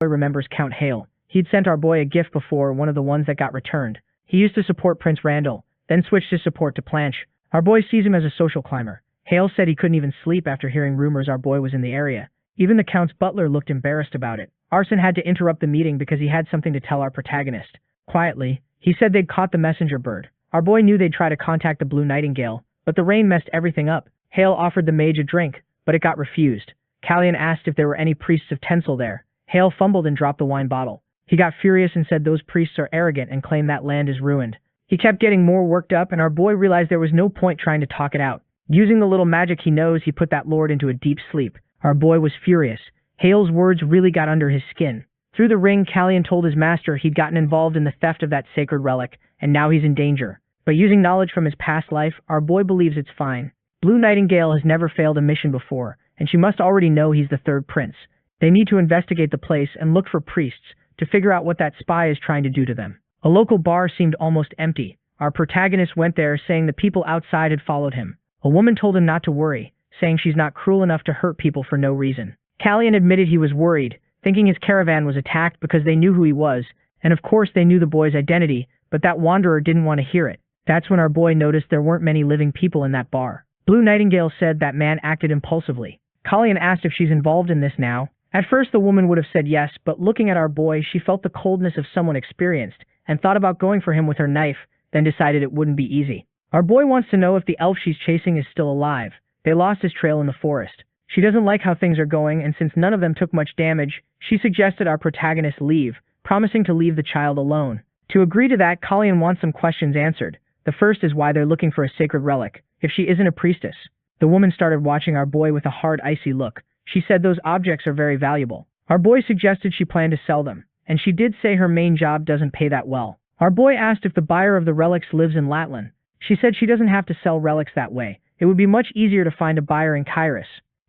remembers Count Hale. He'd sent our boy a gift before, one of the ones that got returned. He used to support Prince Randall, then switched his support to Planche. Our boy sees him as a social climber. Hale said he couldn't even sleep after hearing rumors our boy was in the area. Even the Count's butler looked embarrassed about it. Arson had to interrupt the meeting because he had something to tell our protagonist. Quietly, he said they'd caught the messenger bird. Our boy knew they'd try to contact the Blue Nightingale, but the rain messed everything up. Hale offered the mage a drink, but it got refused. Callian asked if there were any priests of Tencel there. Hale fumbled and dropped the wine bottle. He got furious and said those priests are arrogant and claim that land is ruined. He kept getting more worked up, and our boy realized there was no point trying to talk it out. Using the little magic he knows, he put that lord into a deep sleep. Our boy was furious. Hale's words really got under his skin. Through the ring, Callian told his master he'd gotten involved in the theft of that sacred relic, and now he's in danger. But using knowledge from his past life, our boy believes it's fine. Blue Nightingale has never failed a mission before, and she must already know he's the third prince. They need to investigate the place and look for priests to figure out what that spy is trying to do to them. A local bar seemed almost empty. Our protagonist went there, saying the people outside had followed him. A woman told him not to worry, saying she's not cruel enough to hurt people for no reason. Callian admitted he was worried, thinking his caravan was attacked because they knew who he was, and of course they knew the boy's identity, but that wanderer didn't want to hear it. That's when our boy noticed there weren't many living people in that bar. Blue Nightingale said that man acted impulsively. Callian asked if she's involved in this now. At first the woman would have said yes, but looking at our boy, she felt the coldness of someone experienced, and thought about going for him with her knife, then decided it wouldn't be easy. Our boy wants to know if the elf she's chasing is still alive. They lost his trail in the forest. She doesn't like how things are going, and since none of them took much damage, she suggested our protagonist leave, promising to leave the child alone. To agree to that, Callian wants some questions answered. The first is why they're looking for a sacred relic, if she isn't a priestess. The woman started watching our boy with a hard, icy look. She said those objects are very valuable. Our boy suggested she planned to sell them, and she did say her main job doesn't pay that well. Our boy asked if the buyer of the relics lives in Latlan. She said she doesn't have to sell relics that way. It would be much easier to find a buyer in Kairos.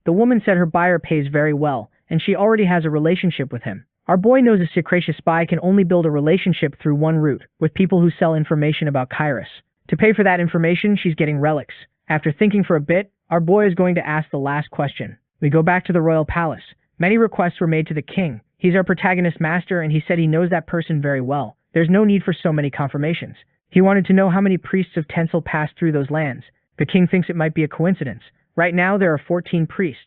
The woman said her buyer pays very well, and she already has a relationship with him. Our boy knows a secretia spy can only build a relationship through one route, with people who sell information about Kairos. To pay for that information, she's getting relics. After thinking for a bit, our boy is going to ask the last question. We go back to the royal palace. Many requests were made to the king. He's our protagonist's master, and he said he knows that person very well. There's no need for so many confirmations. He wanted to know how many priests of Tencel passed through those lands. The king thinks it might be a coincidence. Right now, there are 14 priests.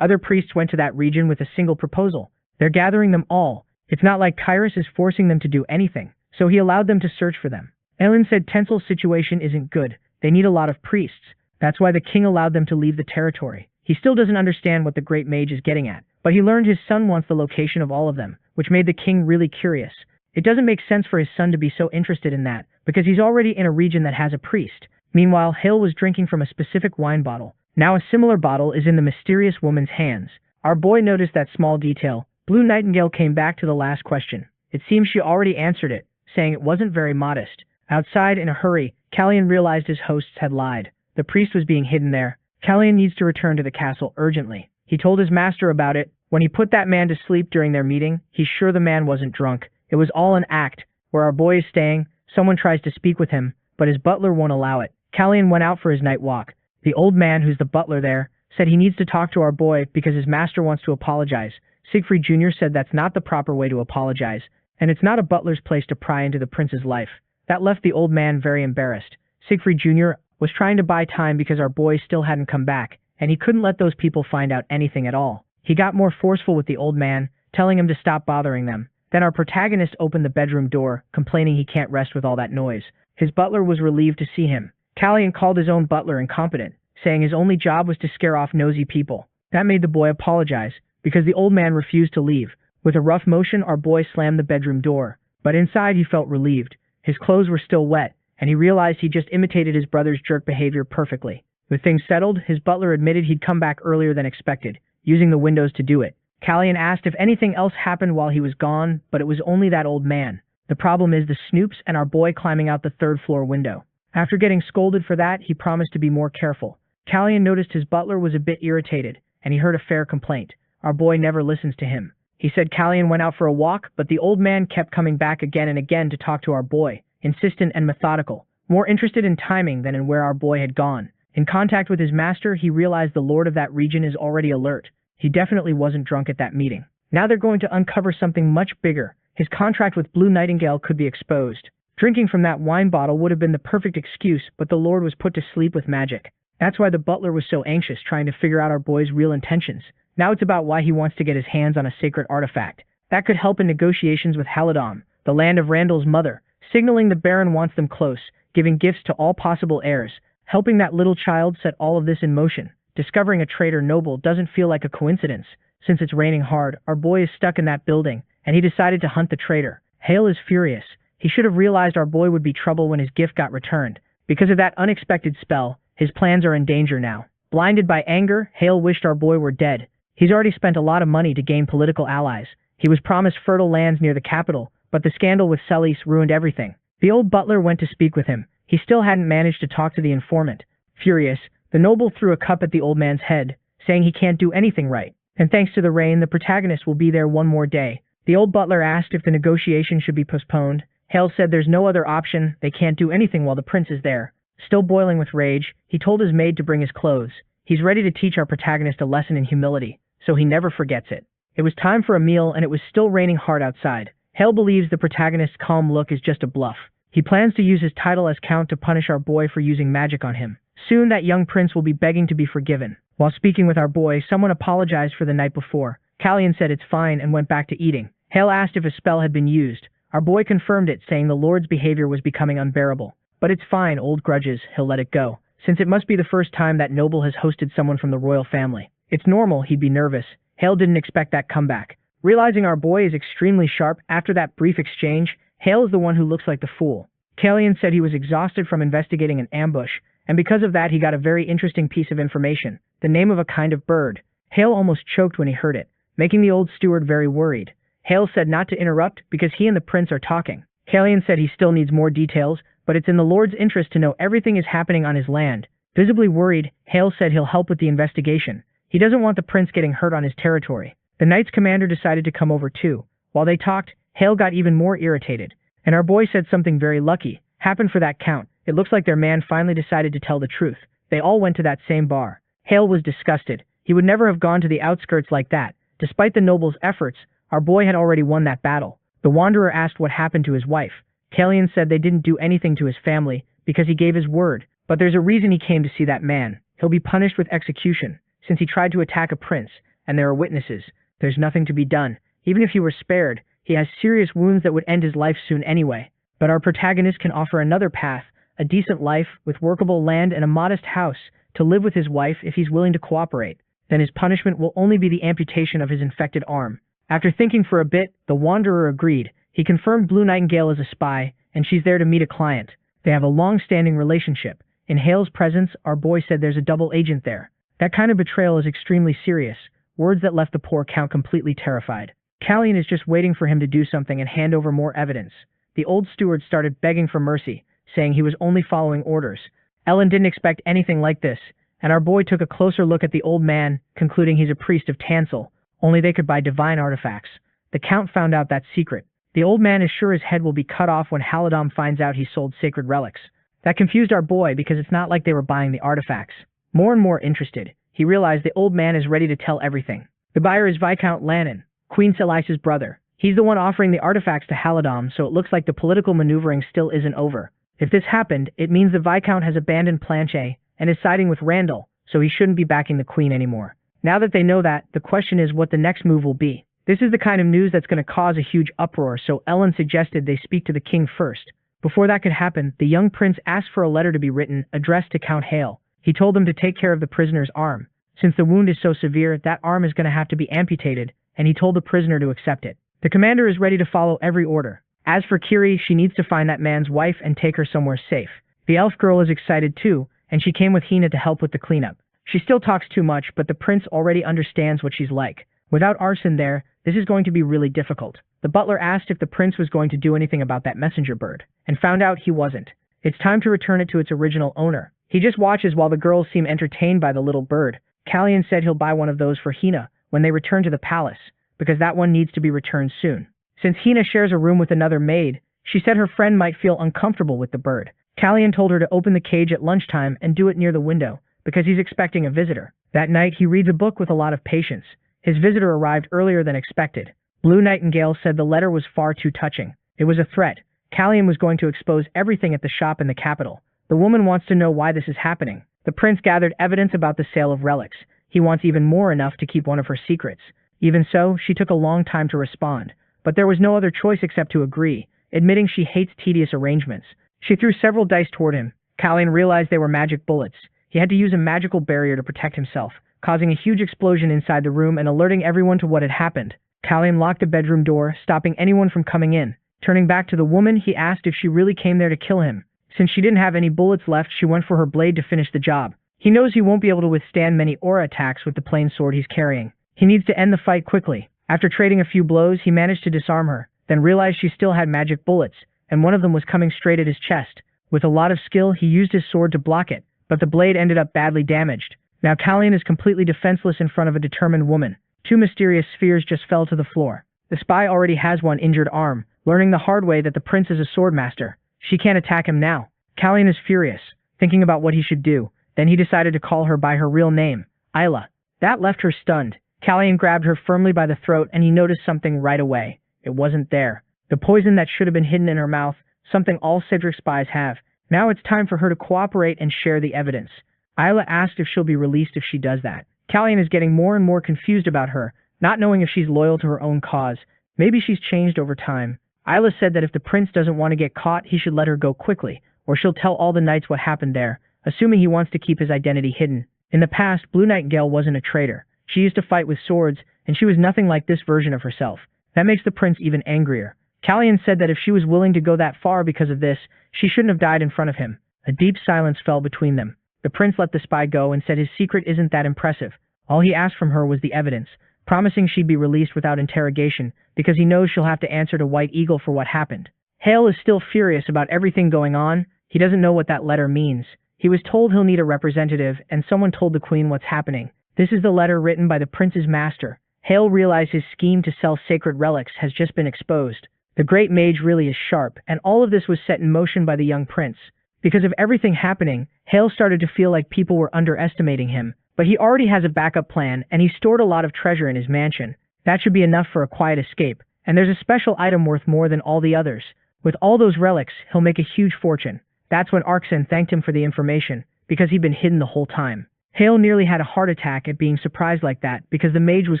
Other priests went to that region with a single proposal. They're gathering them all. It's not like Kairos is forcing them to do anything, so he allowed them to search for them. Ellen said Tensel's situation isn't good. They need a lot of priests. That's why the king allowed them to leave the territory. He still doesn't understand what the great mage is getting at, but he learned his son wants the location of all of them, which made the king really curious. It doesn't make sense for his son to be so interested in that, because he's already in a region that has a priest. Meanwhile, Hale was drinking from a specific wine bottle. Now a similar bottle is in the mysterious woman's hands. Our boy noticed that small detail. Blue Nightingale came back to the last question. It seems she already answered it, saying it wasn't very modest. Outside, in a hurry, Callian realized his hosts had lied. The priest was being hidden there. Callian needs to return to the castle urgently. He told his master about it. When he put that man to sleep during their meeting, he's sure the man wasn't drunk. It was all an act. Where our boy is staying, someone tries to speak with him, but his butler won't allow it. Callian went out for his night walk. The old man, who's the butler there, said he needs to talk to our boy because his master wants to apologize. Siegfried Jr. said that's not the proper way to apologize, and it's not a butler's place to pry into the prince's life. That left the old man very embarrassed. Siegfried Jr. was trying to buy time because our boy still hadn't come back, and he couldn't let those people find out anything at all. He got more forceful with the old man, telling him to stop bothering them. Then our protagonist opened the bedroom door, complaining he can't rest with all that noise. His butler was relieved to see him. Callian called his own butler incompetent, saying his only job was to scare off nosy people. That made the boy apologize, because the old man refused to leave. With a rough motion, our boy slammed the bedroom door, but inside he felt relieved. His clothes were still wet, and he realized he just imitated his brother's jerk behavior perfectly. With things settled, his butler admitted he'd come back earlier than expected, using the windows to do it. Callian asked if anything else happened while he was gone, but it was only that old man. The problem is the Snoops and our boy climbing out the third-floor window. After getting scolded for that, he promised to be more careful. Callian noticed his butler was a bit irritated, and he heard a fair complaint. Our boy never listens to him. He said Callian went out for a walk, but the old man kept coming back again and again to talk to our boy, insistent and methodical, more interested in timing than in where our boy had gone. In contact with his master, he realized the lord of that region is already alert. He definitely wasn't drunk at that meeting. Now they're going to uncover something much bigger. His contract with Blue Nightingale could be exposed. Drinking from that wine bottle would have been the perfect excuse, but the Lord was put to sleep with magic. That's why the butler was so anxious trying to figure out our boy's real intentions. Now it's about why he wants to get his hands on a sacred artifact. That could help in negotiations with Haladam, the land of Randall's mother, signaling the Baron wants them close, giving gifts to all possible heirs, helping that little child set all of this in motion. Discovering a traitor noble doesn't feel like a coincidence. Since it's raining hard, our boy is stuck in that building, and he decided to hunt the traitor. Hale is furious. He should have realized our boy would be trouble when his gift got returned. Because of that unexpected spell, his plans are in danger now. Blinded by anger, Hale wished our boy were dead. He's already spent a lot of money to gain political allies. He was promised fertile lands near the capital, but the scandal with Celis ruined everything. The old butler went to speak with him. He still hadn't managed to talk to the informant. Furious, the noble threw a cup at the old man's head, saying he can't do anything right. And thanks to the rain, the protagonist will be there one more day. The old butler asked if the negotiation should be postponed. Hale said there's no other option, they can't do anything while the prince is there. Still boiling with rage, he told his maid to bring his clothes. He's ready to teach our protagonist a lesson in humility, so he never forgets it. It was time for a meal and it was still raining hard outside. Hale believes the protagonist's calm look is just a bluff. He plans to use his title as count to punish our boy for using magic on him. Soon that young prince will be begging to be forgiven. While speaking with our boy, someone apologized for the night before. Callian said it's fine and went back to eating. Hale asked if a spell had been used. Our boy confirmed it, saying the Lord's behavior was becoming unbearable. But it's fine, old grudges, he'll let it go, since it must be the first time that noble has hosted someone from the royal family. It's normal he'd be nervous. Hale didn't expect that comeback. Realizing our boy is extremely sharp after that brief exchange, Hale is the one who looks like the fool. Callian said he was exhausted from investigating an ambush, and because of that he got a very interesting piece of information, the name of a kind of bird. Hale almost choked when he heard it, making the old steward very worried. Hale said not to interrupt because he and the prince are talking. Callian said he still needs more details, but it's in the Lord's interest to know everything is happening on his land. Visibly worried, Hale said he'll help with the investigation. He doesn't want the prince getting hurt on his territory. The knight's commander decided to come over too. While they talked, Hale got even more irritated. And our boy said something very lucky happened for that count. It looks like their man finally decided to tell the truth. They all went to that same bar. Hale was disgusted. He would never have gone to the outskirts like that. Despite the noble's efforts, our boy had already won that battle. The wanderer asked what happened to his wife. Callian said they didn't do anything to his family because he gave his word. But there's a reason he came to see that man. He'll be punished with execution, since he tried to attack a prince, and there are witnesses. There's nothing to be done. Even if he were spared, he has serious wounds that would end his life soon anyway. But our protagonist can offer another path, a decent life with workable land and a modest house to live with his wife if he's willing to cooperate. Then his punishment will only be the amputation of his infected arm. After thinking for a bit, the wanderer agreed. He confirmed Blue Nightingale is a spy, and she's there to meet a client. They have a long-standing relationship. In Hale's presence, our boy said there's a double agent there. That kind of betrayal is extremely serious, words that left the poor count completely terrified. Callian is just waiting for him to do something and hand over more evidence. The old steward started begging for mercy, saying he was only following orders. Ellen didn't expect anything like this, and our boy took a closer look at the old man, concluding he's a priest of Tansel. Only they could buy divine artifacts. The count found out that secret. The old man is sure his head will be cut off when Haladam finds out he sold sacred relics. That confused our boy because it's not like they were buying the artifacts. More and more interested, he realized the old man is ready to tell everything. The buyer is Viscount Lannon, Queen Celis's brother. He's the one offering the artifacts to Haladam, so it looks like the political maneuvering still isn't over. If this happened, it means the Viscount has abandoned Planchet and is siding with Randall, so he shouldn't be backing the Queen anymore. Now that they know that, the question is what the next move will be. This is the kind of news that's going to cause a huge uproar, so Ellen suggested they speak to the king first. Before that could happen, the young prince asked for a letter to be written, addressed to Count Hale. He told them to take care of the prisoner's arm. Since the wound is so severe, that arm is going to have to be amputated, and he told the prisoner to accept it. The commander is ready to follow every order. As for Kiri, she needs to find that man's wife and take her somewhere safe. The elf girl is excited too, and she came with Hina to help with the cleanup. She still talks too much, but the prince already understands what she's like. Without Arson there, this is going to be really difficult. The butler asked if the prince was going to do anything about that messenger bird, and found out he wasn't. It's time to return it to its original owner. He just watches while the girls seem entertained by the little bird. Callian said he'll buy one of those for Hina when they return to the palace, because that one needs to be returned soon. Since Hina shares a room with another maid, she said her friend might feel uncomfortable with the bird. Callian told her to open the cage at lunchtime and do it near the window, because he's expecting a visitor. That night, he reads a book with a lot of patience. His visitor arrived earlier than expected. Blue Nightingale said the letter was far too touching. It was a threat. Callian was going to expose everything at the shop in the capital. The woman wants to know why this is happening. The prince gathered evidence about the sale of relics. He wants even more, enough to keep one of her secrets. Even so, she took a long time to respond. But there was no other choice except to agree, admitting she hates tedious arrangements. She threw several dice toward him. Callian realized they were magic bullets. He had to use a magical barrier to protect himself, causing a huge explosion inside the room and alerting everyone to what had happened. Callian locked the bedroom door, stopping anyone from coming in. Turning back to the woman, he asked if she really came there to kill him. Since she didn't have any bullets left, she went for her blade to finish the job. He knows he won't be able to withstand many aura attacks with the plain sword he's carrying. He needs to end the fight quickly. After trading a few blows, he managed to disarm her, then realized she still had magic bullets, and one of them was coming straight at his chest. With a lot of skill, he used his sword to block it, but the blade ended up badly damaged. Now Callian is completely defenseless in front of a determined woman. Two mysterious spheres just fell to the floor. The spy already has one injured arm, learning the hard way that the prince is a sword master. She can't attack him now. Callian is furious, thinking about what he should do. Then he decided to call her by her real name, Isla. That left her stunned. Callian grabbed her firmly by the throat and he noticed something right away. It wasn't there. The poison that should have been hidden in her mouth, something all Cedric spies have. Now it's time for her to cooperate and share the evidence. Isla asked if she'll be released if she does that. Callian is getting more and more confused about her, not knowing if she's loyal to her own cause. Maybe she's changed over time. Isla said that if the prince doesn't want to get caught, he should let her go quickly, or she'll tell all the knights what happened there, assuming he wants to keep his identity hidden. In the past, Blue Nightingale wasn't a traitor. She used to fight with swords, and she was nothing like this version of herself. That makes the prince even angrier. Callian said that if she was willing to go that far because of this, she shouldn't have died in front of him. A deep silence fell between them. The prince let the spy go and said his secret isn't that impressive. All he asked from her was the evidence, promising she'd be released without interrogation, because he knows she'll have to answer to White Eagle for what happened. Hale is still furious about everything going on. He doesn't know what that letter means. He was told he'll need a representative, and someone told the queen what's happening. This is the letter written by the prince's master. Hale realized his scheme to sell sacred relics has just been exposed. The great mage really is sharp, and all of this was set in motion by the young prince. Because of everything happening, Hale started to feel like people were underestimating him, but he already has a backup plan, and he stored a lot of treasure in his mansion. That should be enough for a quiet escape, and there's a special item worth more than all the others. With all those relics, he'll make a huge fortune. That's when Arksen thanked him for the information, because he'd been hidden the whole time. Hale nearly had a heart attack at being surprised like that, because the mage was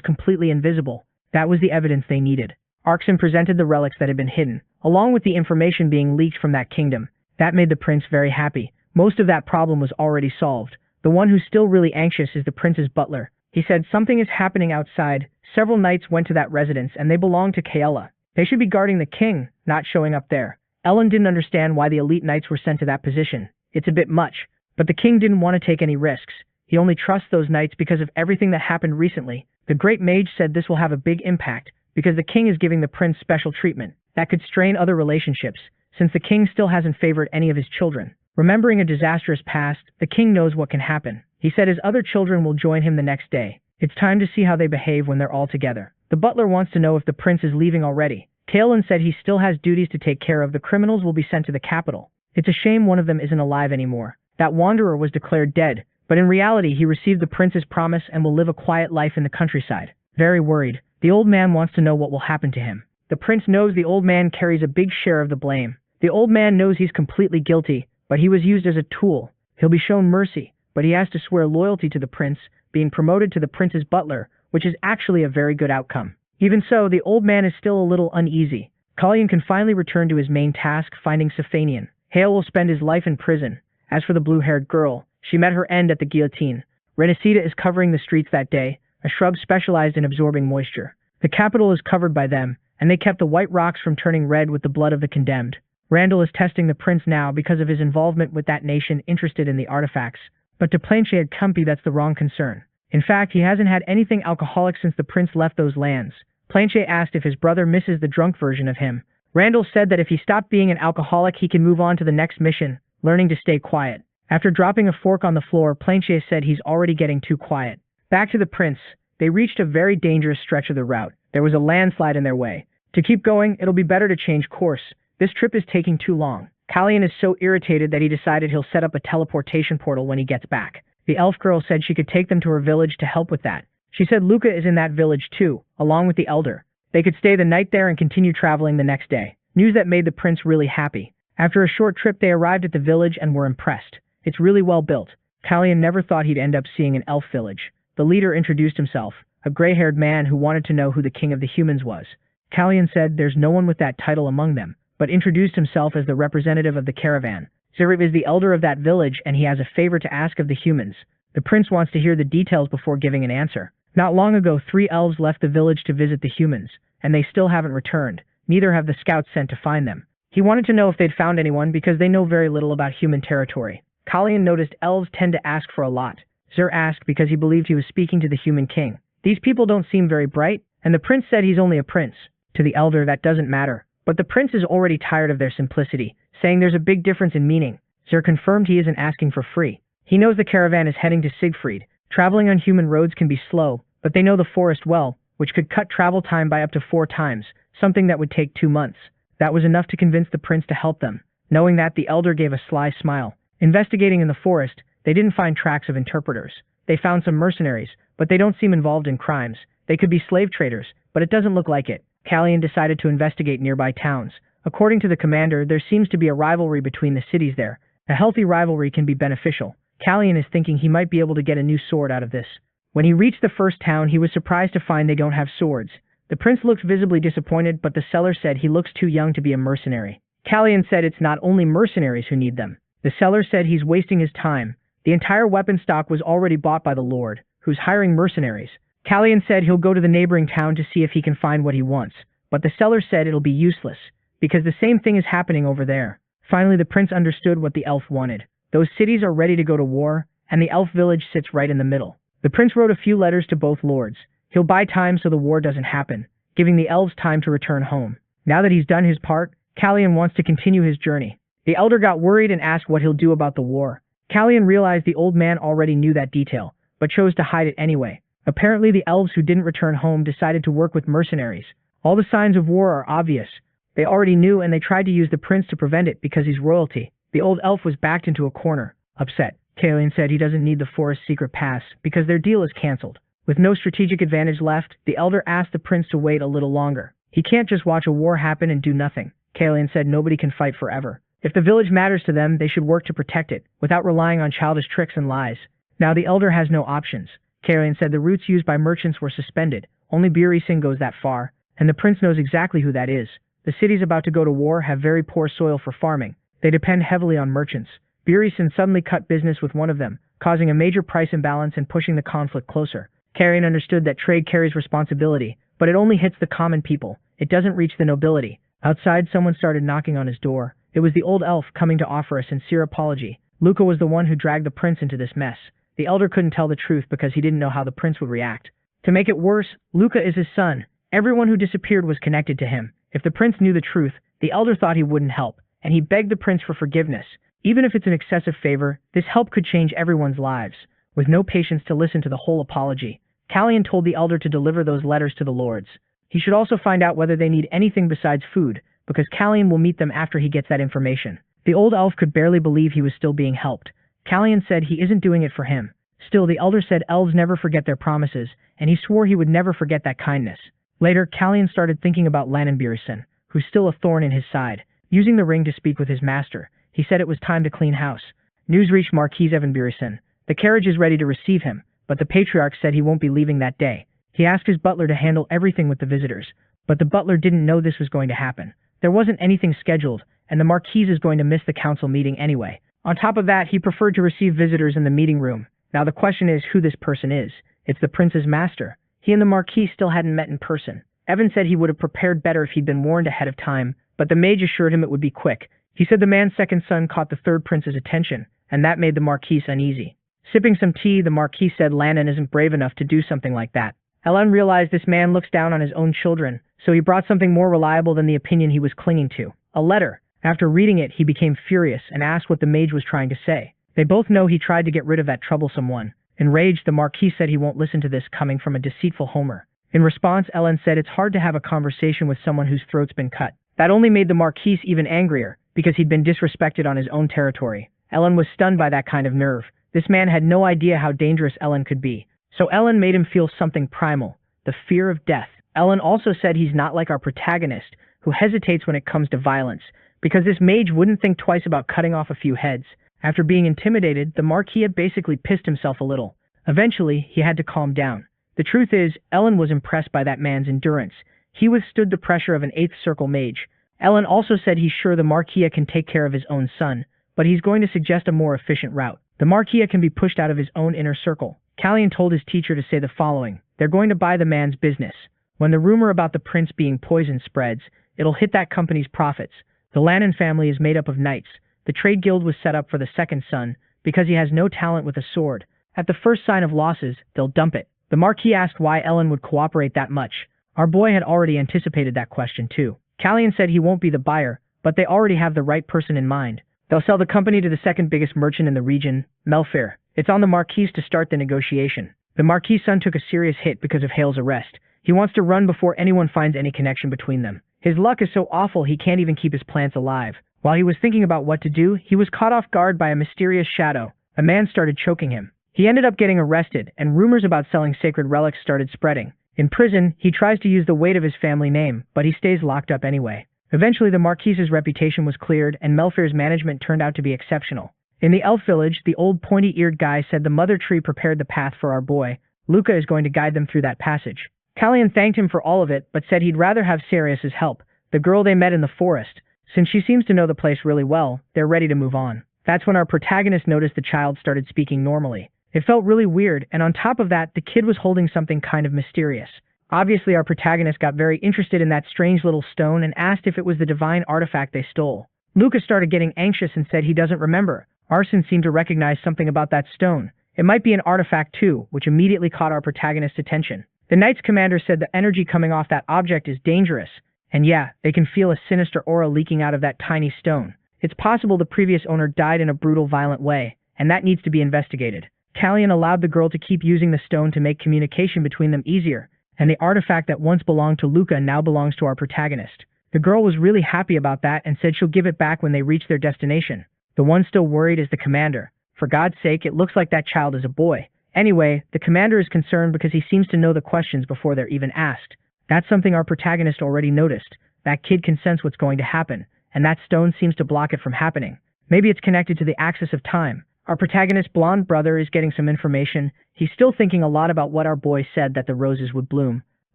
completely invisible. That was the evidence they needed. Arksen presented the relics that had been hidden, along with the information being leaked from that kingdom. That made the prince very happy. Most of that problem was already solved. The one who's still really anxious is the prince's butler. He said something is happening outside. Several knights went to that residence and they belong to Kaela. They should be guarding the king, not showing up there. Ellen didn't understand why the elite knights were sent to that position. It's a bit much, but the king didn't want to take any risks. He only trusts those knights because of everything that happened recently. The great mage said this will have a big impact, because the king is giving the prince special treatment. That could strain other relationships, since the king still hasn't favored any of his children. Remembering a disastrous past, the king knows what can happen. He said his other children will join him the next day. It's time to see how they behave when they're all together. The butler wants to know if the prince is leaving already. Kaelin said he still has duties to take care of. The criminals will be sent to the capital. It's a shame one of them isn't alive anymore. That wanderer was declared dead, but in reality he received the prince's promise and will live a quiet life in the countryside. Very worried, the old man wants to know what will happen to him. The prince knows the old man carries a big share of the blame. The old man knows he's completely guilty, but he was used as a tool. He'll be shown mercy, but he has to swear loyalty to the prince, being promoted to the prince's butler, which is actually a very good outcome. Even so, the old man is still a little uneasy. Kalyan can finally return to his main task, finding Safanian. Hale will spend his life in prison. As for the blue-haired girl, she met her end at the guillotine. Renacida is covering the streets that day, a shrub specialized in absorbing moisture. The capital is covered by them, and they kept the white rocks from turning red with the blood of the condemned. Randall is testing the prince now because of his involvement with that nation interested in the artifacts. But to Planche and Cumpy, that's the wrong concern. In fact, he hasn't had anything alcoholic since the prince left those lands. Planche asked if his brother misses the drunk version of him. Randall said that if he stopped being an alcoholic, he can move on to the next mission, learning to stay quiet. After dropping a fork on the floor, Planche said he's already getting too quiet. Back to the prince. They reached a very dangerous stretch of the route. There was a landslide in their way. To keep going, it'll be better to change course. This trip is taking too long. Kalyan is so irritated that he decided he'll set up a teleportation portal when he gets back. The elf girl said she could take them to her village to help with that. She said Luca is in that village too, along with the elder. They could stay the night there and continue traveling the next day. News that made the prince really happy. After a short trip they arrived at the village and were impressed. It's really well built. Kallian never thought he'd end up seeing an elf village. The leader introduced himself, a gray-haired man who wanted to know who the king of the humans was. Kallian said there's no one with that title among them, but introduced himself as the representative of the caravan. Zerib is the elder of that village and he has a favor to ask of the humans. The prince wants to hear the details before giving an answer. Not long ago 3 elves left the village to visit the humans, and they still haven't returned. Neither have the scouts sent to find them. He wanted to know if they'd found anyone because they know very little about human territory. Kallian noticed elves tend to ask for a lot. Zer asked because he believed he was speaking to the human king. These people don't seem very bright, and the prince said he's only a prince. To the elder that doesn't matter. But the prince is already tired of their simplicity, saying there's a big difference in meaning. Zer confirmed he isn't asking for free. He knows the caravan is heading to Siegfried. Traveling on human roads can be slow, but they know the forest well, which could cut travel time by up to 4 times, something that would take 2 months. That was enough to convince the prince to help them. Knowing that, the elder gave a sly smile. Investigating in the forest, they didn't find tracks of interpreters. They found some mercenaries, but they don't seem involved in crimes. They could be slave traders, but it doesn't look like it. Kallian decided to investigate nearby towns. According to the commander, there seems to be a rivalry between the cities there. A healthy rivalry can be beneficial. Kallian is thinking he might be able to get a new sword out of this. When he reached the first town, he was surprised to find they don't have swords. The prince looked visibly disappointed, but the seller said he looks too young to be a mercenary. Kallian said it's not only mercenaries who need them. The seller said he's wasting his time. The entire weapon stock was already bought by the lord, who's hiring mercenaries. Kallian said he'll go to the neighboring town to see if he can find what he wants, but the seller said it'll be useless, because the same thing is happening over there. Finally, the prince understood what the elf wanted. Those cities are ready to go to war, and the elf village sits right in the middle. The prince wrote a few letters to both lords. He'll buy time so the war doesn't happen, giving the elves time to return home. Now that he's done his part, Kallian wants to continue his journey. The elder got worried and asked what he'll do about the war. Kallian realized the old man already knew that detail, but chose to hide it anyway. Apparently the elves who didn't return home decided to work with mercenaries. All the signs of war are obvious. They already knew and they tried to use the prince to prevent it because he's royalty. The old elf was backed into a corner, upset. Kallian said he doesn't need the forest secret pass because their deal is cancelled. With no strategic advantage left, the elder asked the prince to wait a little longer. He can't just watch a war happen and do nothing. Kallian said nobody can fight forever. If the village matters to them, they should work to protect it, without relying on childish tricks and lies. Now the elder has no options. Kallian said the routes used by merchants were suspended. Only Burisin goes that far, and the prince knows exactly who that is. The cities about to go to war have very poor soil for farming. They depend heavily on merchants. Burisin suddenly cut business with one of them, causing a major price imbalance and pushing the conflict closer. Kallian understood that trade carries responsibility, but it only hits the common people. It doesn't reach the nobility. Outside, someone started knocking on his door. It was the old elf coming to offer a sincere apology. Luca was the one who dragged the prince into this mess. The elder couldn't tell the truth because he didn't know how the prince would react. To make it worse, Luca is his son. Everyone who disappeared was connected to him. If the prince knew the truth, the elder thought he wouldn't help, and he begged the prince for forgiveness. Even if it's an excessive favor, this help could change everyone's lives. With no patience to listen to the whole apology, Kallian told the elder to deliver those letters to the lords. He should also find out whether they need anything besides food, because Kallian will meet them after he gets that information. The old elf could barely believe he was still being helped. Kallian said he isn't doing it for him. Still, the elder said elves never forget their promises, and he swore he would never forget that kindness. Later, Kallian started thinking about Lanenburisin, who's still a thorn in his side. Using the ring to speak with his master, he said it was time to clean house. News reached Marquis Evanburisin. The carriage is ready to receive him, but the patriarch said he won't be leaving that day. He asked his butler to handle everything with the visitors, but the butler didn't know this was going to happen. There wasn't anything scheduled, and the Marquis is going to miss the council meeting anyway. On top of that, he preferred to receive visitors in the meeting room. Now the question is who this person is. It's the prince's master. He and the Marquis still hadn't met in person. Evan said he would have prepared better if he'd been warned ahead of time, but the mage assured him it would be quick. He said the man's second son caught the third prince's attention, and that made the Marquis uneasy. Sipping some tea, the Marquis said Lannon isn't brave enough to do something like that. Ellen realized this man looks down on his own children, so he brought something more reliable than the opinion he was clinging to. A letter. After reading it, he became furious and asked what the mage was trying to say. They both know he tried to get rid of that troublesome one. Enraged, the Marquis said he won't listen to this coming from a deceitful Homer. In response, Ellen said it's hard to have a conversation with someone whose throat's been cut. That only made the Marquis even angrier, because he'd been disrespected on his own territory. Ellen was stunned by that kind of nerve. This man had no idea how dangerous Ellen could be. So Ellen made him feel something primal, the fear of death. Ellen also said he's not like our protagonist, who hesitates when it comes to violence, because this mage wouldn't think twice about cutting off a few heads. After being intimidated, the Marquis basically pissed himself a little. Eventually, he had to calm down. The truth is, Ellen was impressed by that man's endurance. He withstood the pressure of an 8th circle mage. Ellen also said he's sure the Marquis can take care of his own son, but he's going to suggest a more efficient route. The Marquis can be pushed out of his own inner circle. Callian told his teacher to say the following: they're going to buy the man's business. When the rumor about the prince being poisoned spreads, it'll hit that company's profits. The Lannon family is made up of knights. The trade guild was set up for the second son, because he has no talent with a sword. At the first sign of losses, they'll dump it. The Marquis asked why Ellen would cooperate that much. Our boy had already anticipated that question too. Callian said he won't be the buyer, but they already have the right person in mind. They'll sell the company to the second biggest merchant in the region, Melfair. It's on the Marquis to start the negotiation. The Marquis' son took a serious hit because of Hale's arrest. He wants to run before anyone finds any connection between them. His luck is so awful he can't even keep his plants alive. While he was thinking about what to do, he was caught off guard by a mysterious shadow. A man started choking him. He ended up getting arrested, and rumors about selling sacred relics started spreading. In prison, he tries to use the weight of his family name, but he stays locked up anyway. Eventually, the Marquis' reputation was cleared, and Melfair's management turned out to be exceptional. In the elf village, the old pointy-eared guy said the mother tree prepared the path for our boy. Luca is going to guide them through that passage. Callian thanked him for all of it, but said he'd rather have Sirius's help, the girl they met in the forest. Since she seems to know the place really well, they're ready to move on. That's when our protagonist noticed the child started speaking normally. It felt really weird, and on top of that, the kid was holding something kind of mysterious. Obviously, our protagonist got very interested in that strange little stone and asked if it was the divine artifact they stole. Lucas started getting anxious and said he doesn't remember. Arson seemed to recognize something about that stone. It might be an artifact too, which immediately caught our protagonist's attention. The Knight's commander said the energy coming off that object is dangerous, and yeah, they can feel a sinister aura leaking out of that tiny stone. It's possible the previous owner died in a brutal, violent way, and that needs to be investigated. Callian allowed the girl to keep using the stone to make communication between them easier, and the artifact that once belonged to Luca now belongs to our protagonist. The girl was really happy about that and said she'll give it back when they reach their destination. The one still worried is the commander. For God's sake, it looks like that child is a boy. Anyway, the commander is concerned because he seems to know the questions before they're even asked. That's something our protagonist already noticed. That kid can sense what's going to happen, and that stone seems to block it from happening. Maybe it's connected to the axis of time. Our protagonist's blonde brother is getting some information. He's still thinking a lot about what our boy said that the roses would bloom.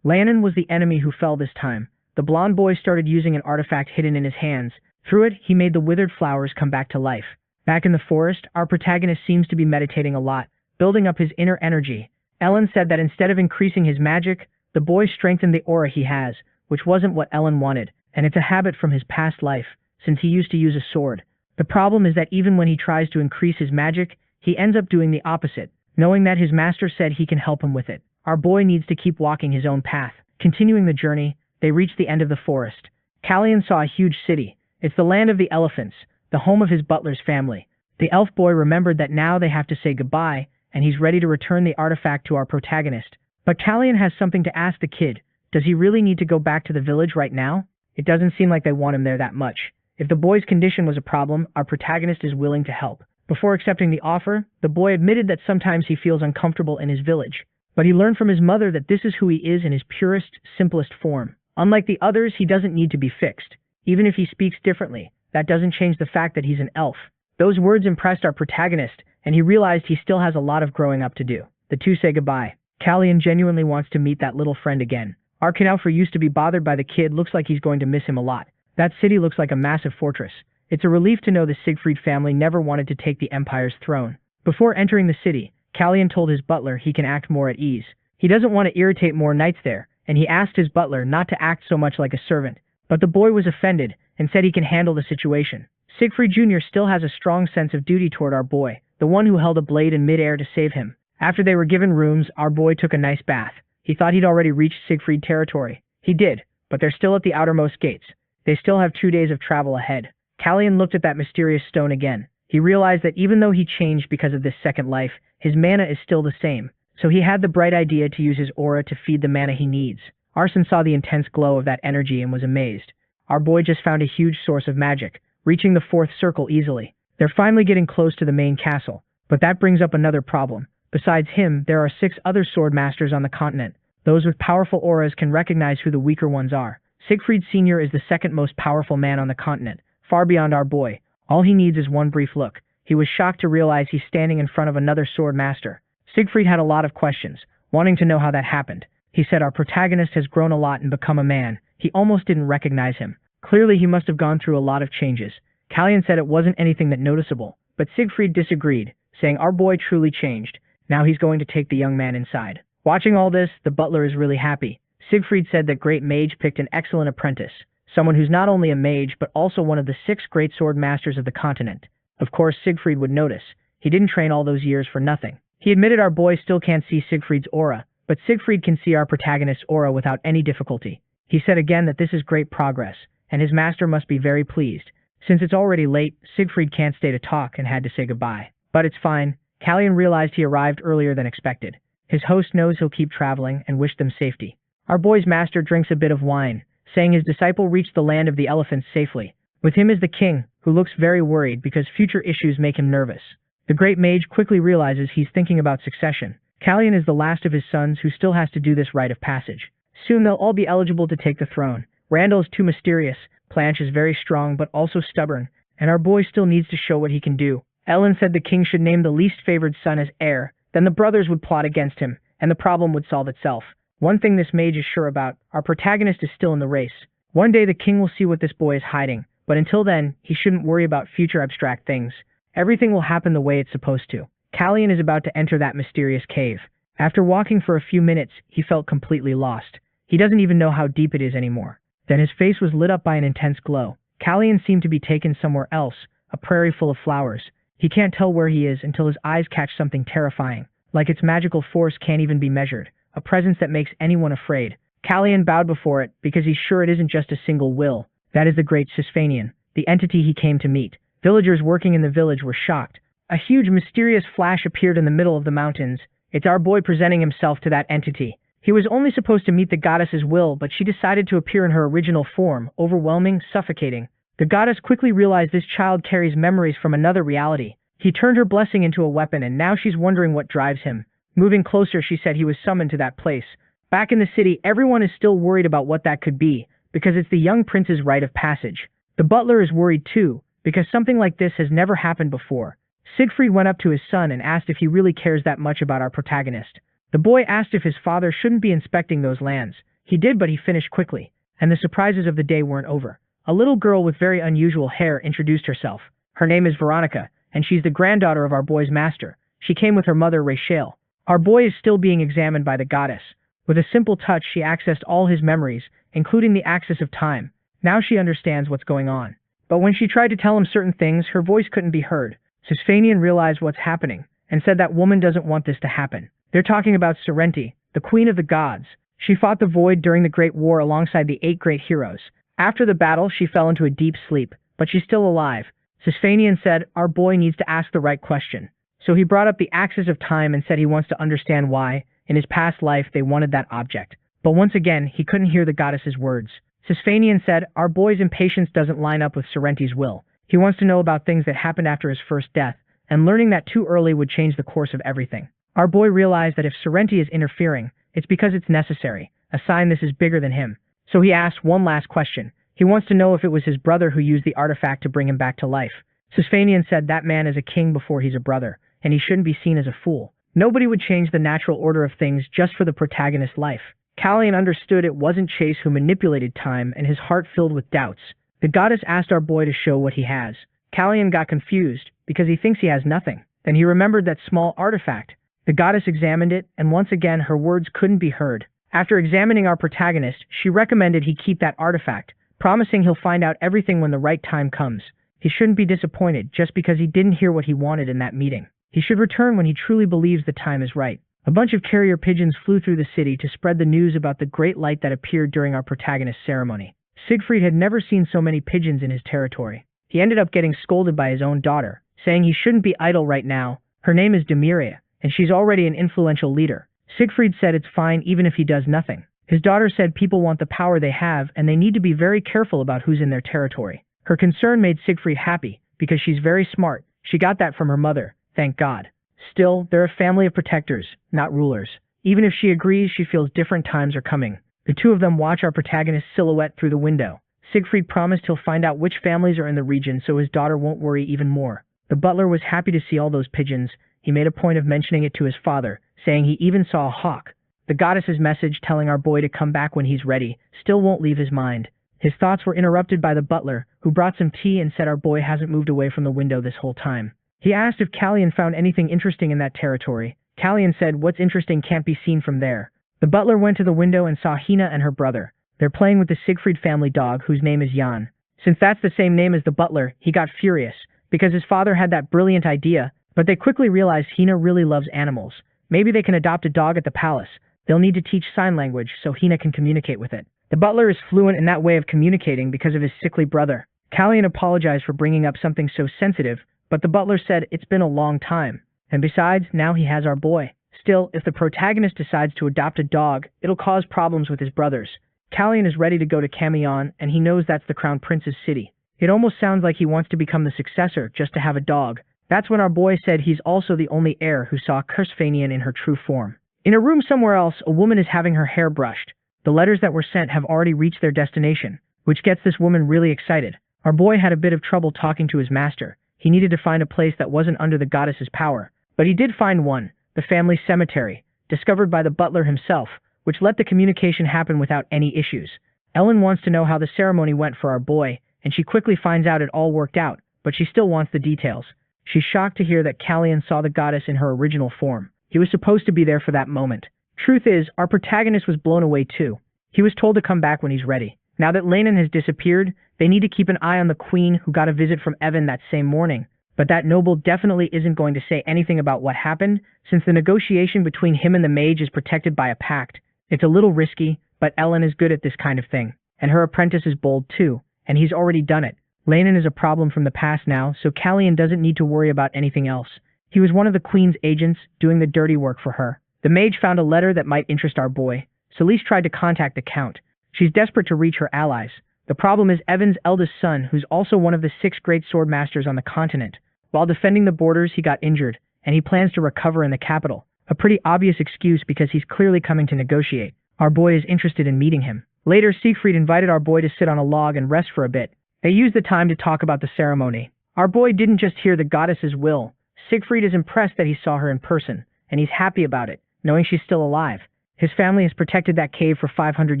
Lannon was the enemy who fell this time. The blonde boy started using an artifact hidden in his hands. Through it, he made the withered flowers come back to life. Back in the forest, our protagonist seems to be meditating a lot, building up his inner energy. Ellen said that instead of increasing his magic, the boy strengthened the aura he has, which wasn't what Ellen wanted, and it's a habit from his past life, since he used to use a sword. The problem is that even when he tries to increase his magic, he ends up doing the opposite, knowing that his master said he can help him with it. Our boy needs to keep walking his own path. Continuing the journey, they reached the end of the forest. Callian saw a huge city. It's the land of the elephants, the home of his butler's family. The elf boy remembered that now they have to say goodbye, and he's ready to return the artifact to our protagonist. But Callian has something to ask the kid. Does he really need to go back to the village right now? It doesn't seem like they want him there that much. If the boy's condition was a problem, our protagonist is willing to help. Before accepting the offer, the boy admitted that sometimes he feels uncomfortable in his village. But he learned from his mother that this is who he is in his purest, simplest form. Unlike the others, he doesn't need to be fixed. Even if he speaks differently, that doesn't change the fact that he's an elf. Those words impressed our protagonist, and he realized he still has a lot of growing up to do. The two say goodbye. Callian genuinely wants to meet that little friend again. Arkanelfer used to be bothered by the kid, looks like he's going to miss him a lot. That city looks like a massive fortress. It's a relief to know the Siegfried family never wanted to take the Empire's throne. Before entering the city, Callian told his butler he can act more at ease. He doesn't want to irritate more knights there, and he asked his butler not to act so much like a servant. But the boy was offended and said he can handle the situation. Siegfried Jr. still has a strong sense of duty toward our boy, the one who held a blade in midair to save him. After they were given rooms, our boy took a nice bath. He thought he'd already reached Siegfried territory. He did, but they're still at the outermost gates. They still have 2 days of travel ahead. Callian looked at that mysterious stone again. He realized that even though he changed because of this second life, his mana is still the same. So he had the bright idea to use his aura to feed the mana he needs. Arson saw the intense glow of that energy and was amazed. Our boy just found a huge source of magic, reaching the 4th circle easily. They're finally getting close to the main castle, but that brings up another problem. Besides him, there are 6 other sword masters on the continent. Those with powerful auras can recognize who the weaker ones are. Siegfried Sr. is the second most powerful man on the continent, far beyond our boy. All he needs is one brief look. He was shocked to realize he's standing in front of another sword master. Siegfried had a lot of questions, wanting to know how that happened. He said our protagonist has grown a lot and become a man. He almost didn't recognize him. Clearly he must have gone through a lot of changes. Callian said it wasn't anything that noticeable, but Siegfried disagreed, saying our boy truly changed. Now he's going to take the young man inside. Watching all this, the butler is really happy. Siegfried said that Great Mage picked an excellent apprentice, someone who's not only a mage but also one of the 6 great sword masters of the continent. Of course, Siegfried would notice. He didn't train all those years for nothing. He admitted our boy still can't see Siegfried's aura, but Siegfried can see our protagonist's aura without any difficulty. He said again that this is great progress, and his master must be very pleased. Since it's already late, Siegfried can't stay to talk and had to say goodbye. But it's fine. Callian realized he arrived earlier than expected. His host knows he'll keep traveling and wished them safety. Our boy's master drinks a bit of wine, saying his disciple reached the land of the elephants safely. With him is the king, who looks very worried because future issues make him nervous. The great mage quickly realizes he's thinking about succession. Callian is the last of his sons who still has to do this rite of passage. Soon they'll all be eligible to take the throne. Randall is too mysterious, Planche is very strong but also stubborn, and our boy still needs to show what he can do. Ellen said the king should name the least favored son as heir, then the brothers would plot against him, and the problem would solve itself. One thing this mage is sure about, our protagonist is still in the race. One day the king will see what this boy is hiding, but until then, he shouldn't worry about future abstract things. Everything will happen the way it's supposed to. Callian is about to enter that mysterious cave. After walking for a few minutes, he felt completely lost. He doesn't even know how deep it is anymore. Then his face was lit up by an intense glow. Callian seemed to be taken somewhere else, a prairie full of flowers. He can't tell where he is until his eyes catch something terrifying, like its magical force can't even be measured, a presence that makes anyone afraid. Callian bowed before it because he's sure it isn't just a single will. That is the great Sisphanian, the entity he came to meet. Villagers working in the village were shocked. A huge mysterious flash appeared in the middle of the mountains. It's our boy presenting himself to that entity. He was only supposed to meet the goddess's will, but she decided to appear in her original form, overwhelming, suffocating. The goddess quickly realized this child carries memories from another reality. He turned her blessing into a weapon, and now she's wondering what drives him. Moving closer, she said he was summoned to that place. Back in the city, everyone is still worried about what that could be, because it's the young prince's rite of passage. The butler is worried too, because something like this has never happened before. Siegfried went up to his son and asked if he really cares that much about our protagonist. The boy asked if his father shouldn't be inspecting those lands. He did, but he finished quickly, and the surprises of the day weren't over. A little girl with very unusual hair introduced herself. Her name is Veronica, and she's the granddaughter of our boy's master. She came with her mother, Rachel. Our boy is still being examined by the goddess. With a simple touch, she accessed all his memories, including the axis of time. Now she understands what's going on. But when she tried to tell him certain things, her voice couldn't be heard. Sisphanian realized what's happening, and said that woman doesn't want this to happen. They're talking about Sorrenti, the queen of the gods. She fought the void during the Great War alongside the 8 great heroes. After the battle, she fell into a deep sleep, but she's still alive. Sisphanian said, our boy needs to ask the right question. So he brought up the axis of time and said he wants to understand why, in his past life, they wanted that object. But once again, he couldn't hear the goddess's words. Sisphanian said, our boy's impatience doesn't line up with Sorrenti's will. He wants to know about things that happened after his first death, and learning that too early would change the course of everything. Our boy realized that if Sorrenti is interfering, it's because it's necessary, a sign this is bigger than him. So he asked one last question. He wants to know if it was his brother who used the artifact to bring him back to life. Sisphanian said that man is a king before he's a brother, and he shouldn't be seen as a fool. Nobody would change the natural order of things just for the protagonist's life. Callian understood it wasn't Chase who manipulated time, and his heart filled with doubts. The goddess asked our boy to show what he has. Callian got confused, because he thinks he has nothing. Then he remembered that small artifact. The goddess examined it, and once again her words couldn't be heard. After examining our protagonist, she recommended he keep that artifact, promising he'll find out everything when the right time comes. He shouldn't be disappointed just because he didn't hear what he wanted in that meeting. He should return when he truly believes the time is right. A bunch of carrier pigeons flew through the city to spread the news about the great light that appeared during our protagonist's ceremony. Siegfried had never seen so many pigeons in his territory. He ended up getting scolded by his own daughter, saying he shouldn't be idle right now. Her name is Demiria, and she's already an influential leader. Siegfried said it's fine even if he does nothing. His daughter said people want the power they have, and they need to be very careful about who's in their territory. Her concern made Siegfried happy, because she's very smart. She got that from her mother, thank God. Still, they're a family of protectors, not rulers. Even if she agrees, she feels different times are coming. The two of them watch our protagonist's silhouette through the window. Siegfried promised he'll find out which families are in the region so his daughter won't worry even more. The butler was happy to see all those pigeons. He made a point of mentioning it to his father, saying he even saw a hawk. The goddess's message telling our boy to come back when he's ready still won't leave his mind. His thoughts were interrupted by the butler, who brought some tea and said our boy hasn't moved away from the window this whole time. He asked if Callian found anything interesting in that territory. Callian said what's interesting can't be seen from there. The butler went to the window and saw Hina and her brother. They're playing with the Siegfried family dog, whose name is Jan. Since that's the same name as the butler, he got furious, because his father had that brilliant idea, but they quickly realized Hina really loves animals. Maybe they can adopt a dog at the palace. They'll need to teach sign language so Hina can communicate with it. The butler is fluent in that way of communicating because of his sickly brother. Callian apologized for bringing up something so sensitive, but the butler said it's been a long time. And besides, now he has our boy. Still, if the protagonist decides to adopt a dog, it'll cause problems with his brothers. Callian is ready to go to Camion, and he knows that's the Crown Prince's city. It almost sounds like he wants to become the successor just to have a dog. That's when our boy said he's also the only heir who saw Kursfanian in her true form. In a room somewhere else, a woman is having her hair brushed. The letters that were sent have already reached their destination, which gets this woman really excited. Our boy had a bit of trouble talking to his master. He needed to find a place that wasn't under the goddess's power. But he did find one, the family cemetery, discovered by the butler himself, which let the communication happen without any issues. Ellen wants to know how the ceremony went for our boy, and she quickly finds out it all worked out, but she still wants the details. She's shocked to hear that Callian saw the goddess in her original form. He was supposed to be there for that moment. Truth is, our protagonist was blown away too. He was told to come back when he's ready. Now that Lanon has disappeared, they need to keep an eye on the queen, who got a visit from Evan that same morning. But that noble definitely isn't going to say anything about what happened, since the negotiation between him and the mage is protected by a pact. It's a little risky, but Ellen is good at this kind of thing. And her apprentice is bold too, and he's already done it. Lanon is a problem from the past now, so Callian doesn't need to worry about anything else. He was one of the queen's agents, doing the dirty work for her. The mage found a letter that might interest our boy. Celeste tried to contact the count. She's desperate to reach her allies. The problem is Evan's eldest son, who's also one of the 6 great sword masters on the continent. While defending the borders, he got injured, and he plans to recover in the capital. A pretty obvious excuse because he's clearly coming to negotiate. Our boy is interested in meeting him. Later, Siegfried invited our boy to sit on a log and rest for a bit. They used the time to talk about the ceremony. Our boy didn't just hear the goddess's will. Siegfried is impressed that he saw her in person, and he's happy about it, knowing she's still alive. His family has protected that cave for 500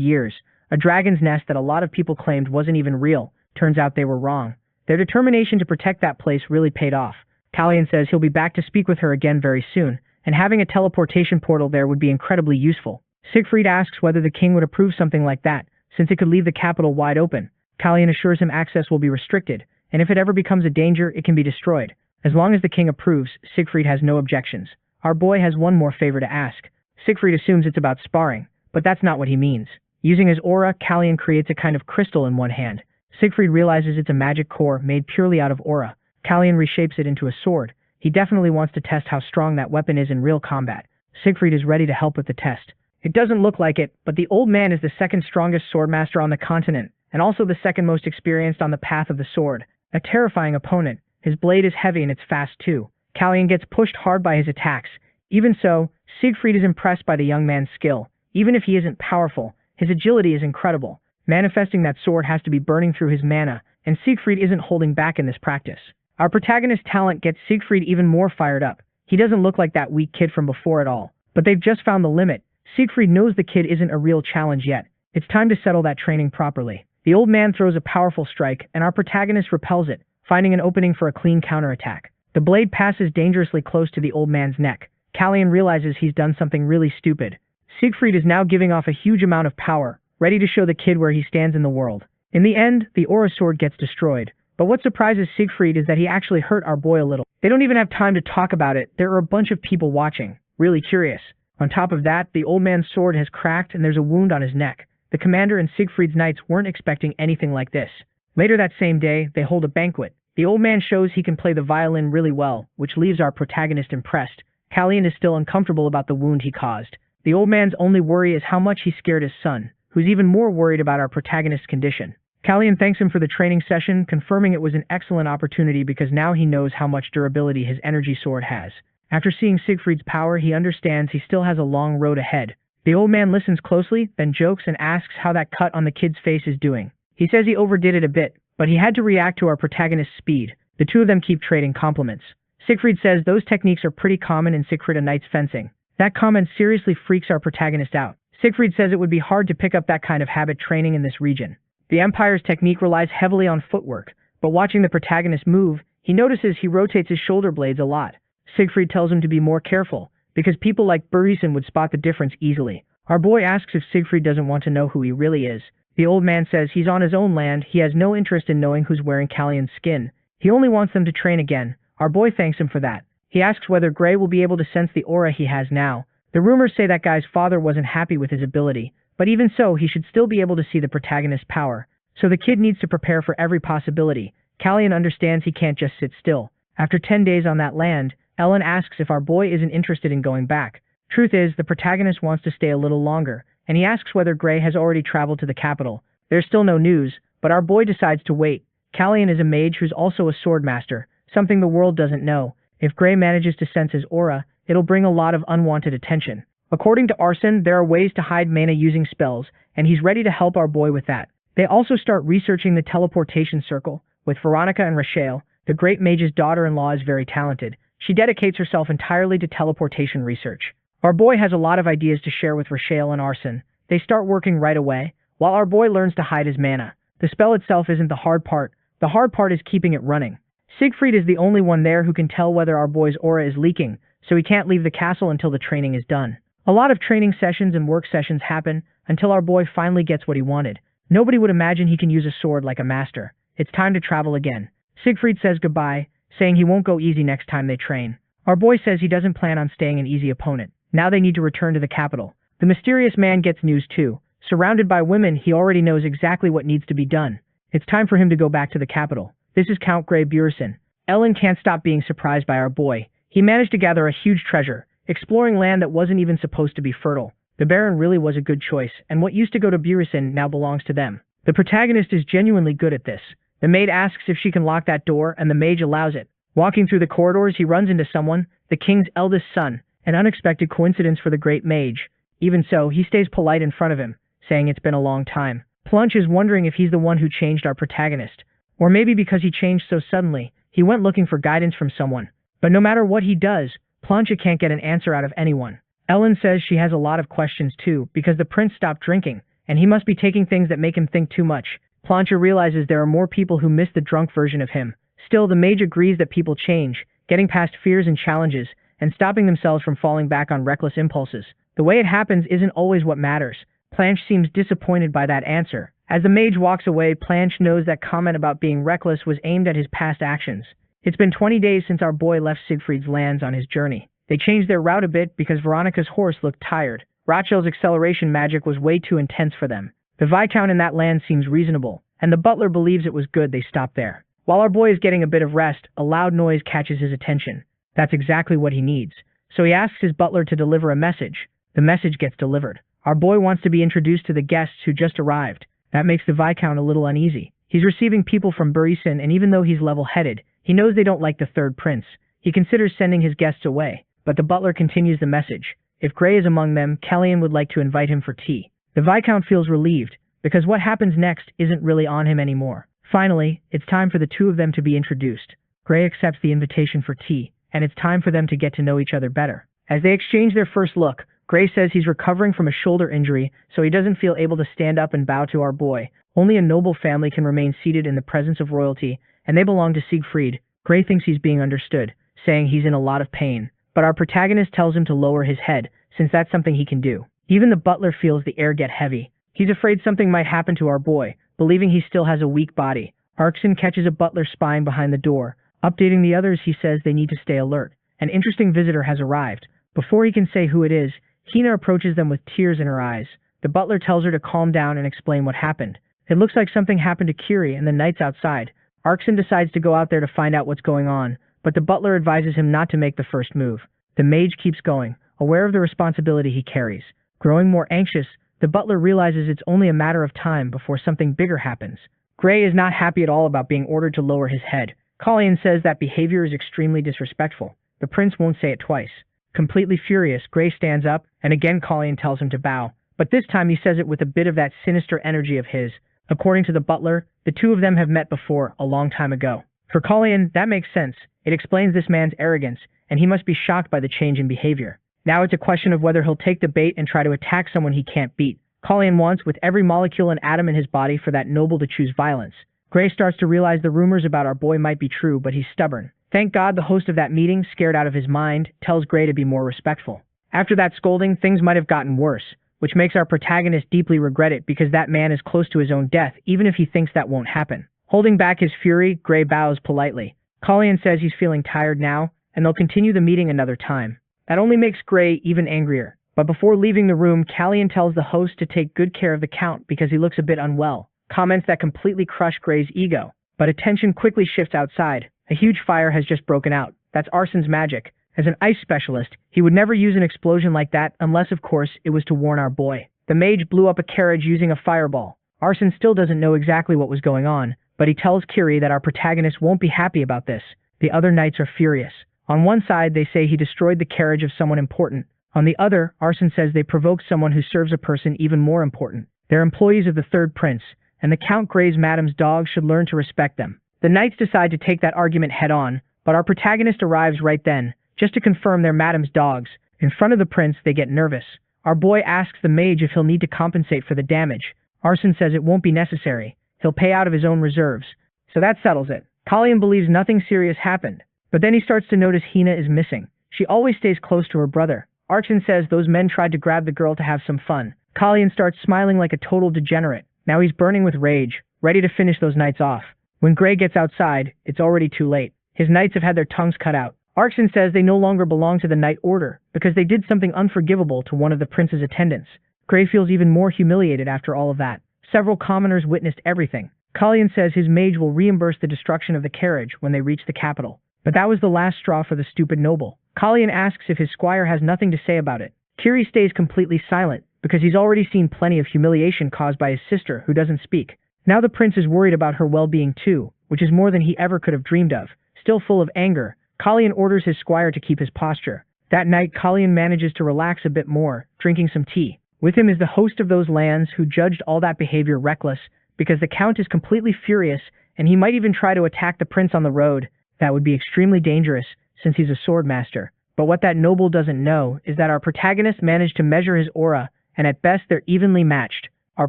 years, a dragon's nest that a lot of people claimed wasn't even real. Turns out they were wrong. Their determination to protect that place really paid off. Callian says he'll be back to speak with her again very soon, and having a teleportation portal there would be incredibly useful. Siegfried asks whether the king would approve something like that, since it could leave the capital wide open. Callian assures him access will be restricted, and if it ever becomes a danger, it can be destroyed. As long as the king approves, Siegfried has no objections. Our boy has one more favor to ask. Siegfried assumes it's about sparring, but that's not what he means. Using his aura, Callian creates a kind of crystal in one hand. Siegfried realizes it's a magic core made purely out of aura. Callian reshapes it into a sword. He definitely wants to test how strong that weapon is in real combat. Siegfried is ready to help with the test. It doesn't look like it, but the old man is the second strongest swordmaster on the continent, and also the second most experienced on the path of the sword. A terrifying opponent. His blade is heavy and it's fast too. Callian gets pushed hard by his attacks. Even so, Siegfried is impressed by the young man's skill. Even if he isn't powerful, his agility is incredible. Manifesting that sword has to be burning through his mana, and Siegfried isn't holding back in this practice. Our protagonist's talent gets Siegfried even more fired up. He doesn't look like that weak kid from before at all. But they've just found the limit. Siegfried knows the kid isn't a real challenge yet. It's time to settle that training properly. The old man throws a powerful strike, and our protagonist repels it, finding an opening for a clean counterattack. The blade passes dangerously close to the old man's neck. Callian realizes he's done something really stupid. Siegfried is now giving off a huge amount of power, ready to show the kid where he stands in the world. In the end, the aura sword gets destroyed. But what surprises Siegfried is that he actually hurt our boy a little. They don't even have time to talk about it. There are a bunch of people watching, really curious. On top of that, the old man's sword has cracked and there's a wound on his neck. The commander and Siegfried's knights weren't expecting anything like this. Later that same day, they hold a banquet. The old man shows he can play the violin really well, which leaves our protagonist impressed. Callian is still uncomfortable about the wound he caused. The old man's only worry is how much he scared his son, who's even more worried about our protagonist's condition. Callian thanks him for the training session, confirming it was an excellent opportunity because now he knows how much durability his energy sword has. After seeing Siegfried's power, he understands he still has a long road ahead. The old man listens closely, then jokes and asks how that cut on the kid's face is doing. He says he overdid it a bit, but he had to react to our protagonist's speed. The two of them keep trading compliments. Siegfried says those techniques are pretty common in Siegfried a Knight's fencing. That comment seriously freaks our protagonist out. Siegfried says it would be hard to pick up that kind of habit training in this region. The Empire's technique relies heavily on footwork, but watching the protagonist move, he notices he rotates his shoulder blades a lot. Siegfried tells him to be more careful, because people like Burisen would spot the difference easily. Our boy asks if Siegfried doesn't want to know who he really is. The old man says he's on his own land, he has no interest in knowing who's wearing Callion's skin. He only wants them to train again. Our boy thanks him for that. He asks whether Gray will be able to sense the aura he has now. The rumors say that guy's father wasn't happy with his ability, but even so, he should still be able to see the protagonist's power. So the kid needs to prepare for every possibility. Callion understands he can't just sit still. After 10 days on that land, Ellen asks if our boy isn't interested in going back. Truth is, the protagonist wants to stay a little longer, and he asks whether Gray has already traveled to the capital. There's still no news, but our boy decides to wait. Callion is a mage who's also a sword master, something the world doesn't know. If Gray manages to sense his aura, it'll bring a lot of unwanted attention. According to Arsene, there are ways to hide mana using spells, and he's ready to help our boy with that. They also start researching the teleportation circle. With Veronica and Rachel, the great mage's daughter-in-law is very talented. She dedicates herself entirely to teleportation research. Our boy has a lot of ideas to share with Rachel and Arsene. They start working right away, while our boy learns to hide his mana. The spell itself isn't the hard part. The hard part is keeping it running. Siegfried is the only one there who can tell whether our boy's aura is leaking, so he can't leave the castle until the training is done. A lot of training sessions and work sessions happen until our boy finally gets what he wanted. Nobody would imagine he can use a sword like a master. It's time to travel again. Siegfried says goodbye, saying he won't go easy next time they train. Our boy says he doesn't plan on staying an easy opponent. Now they need to return to the capital. The mysterious man gets news too. Surrounded by women, he already knows exactly what needs to be done. It's time for him to go back to the capital. This is Count Grey Burison. Ellen can't stop being surprised by our boy. He managed to gather a huge treasure, exploring land that wasn't even supposed to be fertile. The Baron really was a good choice, and what used to go to Burison now belongs to them. The protagonist is genuinely good at this. The maid asks if she can lock that door, and the mage allows it. Walking through the corridors, he runs into someone, the king's eldest son, an unexpected coincidence for the great mage. Even so, he stays polite in front of him, saying it's been a long time. Plunch is wondering if he's the one who changed our protagonist. Or maybe because he changed so suddenly, he went looking for guidance from someone. But no matter what he does, Plancha can't get an answer out of anyone. Ellen says she has a lot of questions too, because the prince stopped drinking, and he must be taking things that make him think too much. Plancha realizes there are more people who miss the drunk version of him. Still, the mage agrees that people change, getting past fears and challenges, and stopping themselves from falling back on reckless impulses. The way it happens isn't always what matters. Planche seems disappointed by that answer. As the mage walks away, Planche knows that comment about being reckless was aimed at his past actions. It's been 20 days since our boy left Siegfried's lands on his journey. They changed their route a bit because Veronica's horse looked tired. Rachel's acceleration magic was way too intense for them. The Viscount in that land seems reasonable, and the butler believes it was good they stopped there. While our boy is getting a bit of rest, a loud noise catches his attention. That's exactly what he needs. So he asks his butler to deliver a message. The message gets delivered. Our boy wants to be introduced to the guests who just arrived. That makes the Viscount a little uneasy. He's receiving people from Burison, and even though he's level-headed, he knows they don't like the third prince. He considers sending his guests away, but the butler continues the message. If Gray is among them, Callion would like to invite him for tea. The Viscount feels relieved, because what happens next isn't really on him anymore. Finally, it's time for the two of them to be introduced. Gray accepts the invitation for tea, and it's time for them to get to know each other better. As they exchange their first look, Gray says he's recovering from a shoulder injury, so he doesn't feel able to stand up and bow to our boy. Only a noble family can remain seated in the presence of royalty, and they belong to Siegfried. Gray thinks he's being understood, saying he's in a lot of pain. But our protagonist tells him to lower his head, since that's something he can do. Even the butler feels the air get heavy. He's afraid something might happen to our boy, believing he still has a weak body. Arkson catches a butler spying behind the door. Updating the others, he says they need to stay alert. An interesting visitor has arrived. Before he can say who it is, Hina approaches them with tears in her eyes. The butler tells her to calm down and explain what happened. It looks like something happened to Kiri and the knights outside. Arkson decides to go out there to find out what's going on, but the butler advises him not to make the first move. The mage keeps going, aware of the responsibility he carries. Growing more anxious, the butler realizes it's only a matter of time before something bigger happens. Gray is not happy at all about being ordered to lower his head. Colleen says that behavior is extremely disrespectful. The prince won't say it twice. Completely furious, Gray stands up, and again Colleen tells him to bow. But this time he says it with a bit of that sinister energy of his. According to the butler, the two of them have met before, a long time ago. For Colleen, that makes sense. It explains this man's arrogance, and he must be shocked by the change in behavior. Now it's a question of whether he'll take the bait and try to attack someone he can't beat. Colleen wants, with every molecule and atom in his body, for that noble to choose violence. Gray starts to realize the rumors about our boy might be true, but he's stubborn. Thank God the host of that meeting, scared out of his mind, tells Gray to be more respectful. After that scolding, things might have gotten worse, which makes our protagonist deeply regret it because that man is close to his own death, even if he thinks that won't happen. Holding back his fury, Gray bows politely. Colleen says he's feeling tired now, and they'll continue the meeting another time. That only makes Gray even angrier. But before leaving the room, Callian tells the host to take good care of the Count because he looks a bit unwell. Comments that completely crush Gray's ego. But attention quickly shifts outside. A huge fire has just broken out. That's Arson's magic. As an ice specialist, he would never use an explosion like that unless, of course, it was to warn our boy. The mage blew up a carriage using a fireball. Arson still doesn't know exactly what was going on, but he tells Kiri that our protagonist won't be happy about this. The other knights are furious. On one side, they say he destroyed the carriage of someone important. On the other, Arson says they provoked someone who serves a person even more important. They're employees of the third prince, and the Count Gray's madam's dogs should learn to respect them. The knights decide to take that argument head-on, but our protagonist arrives right then, just to confirm they're madam's dogs. In front of the prince, they get nervous. Our boy asks the mage if he'll need to compensate for the damage. Arson says it won't be necessary. He'll pay out of his own reserves. So that settles it. Colleen believes nothing serious happened, but then he starts to notice Hina is missing. She always stays close to her brother. Arson says those men tried to grab the girl to have some fun. Colleen starts smiling like a total degenerate. Now he's burning with rage, ready to finish those knights off. When Gray gets outside, it's already too late. His knights have had their tongues cut out. Arson says they no longer belong to the Knight Order because they did something unforgivable to one of the prince's attendants. Gray feels even more humiliated after all of that. Several commoners witnessed everything. Colleen says his mage will reimburse the destruction of the carriage when they reach the capital. But that was the last straw for the stupid noble. Colleen asks if his squire has nothing to say about it. Kiri stays completely silent because he's already seen plenty of humiliation caused by his sister who doesn't speak. Now the prince is worried about her well-being too, which is more than he ever could have dreamed of. Still full of anger, Colleen orders his squire to keep his posture. That night, Colleen manages to relax a bit more, drinking some tea. With him is the host of those lands who judged all that behavior reckless because the count is completely furious and he might even try to attack the prince on the road. That would be extremely dangerous since he's a sword master. But what that noble doesn't know is that our protagonist managed to measure his aura, and at best they're evenly matched. Our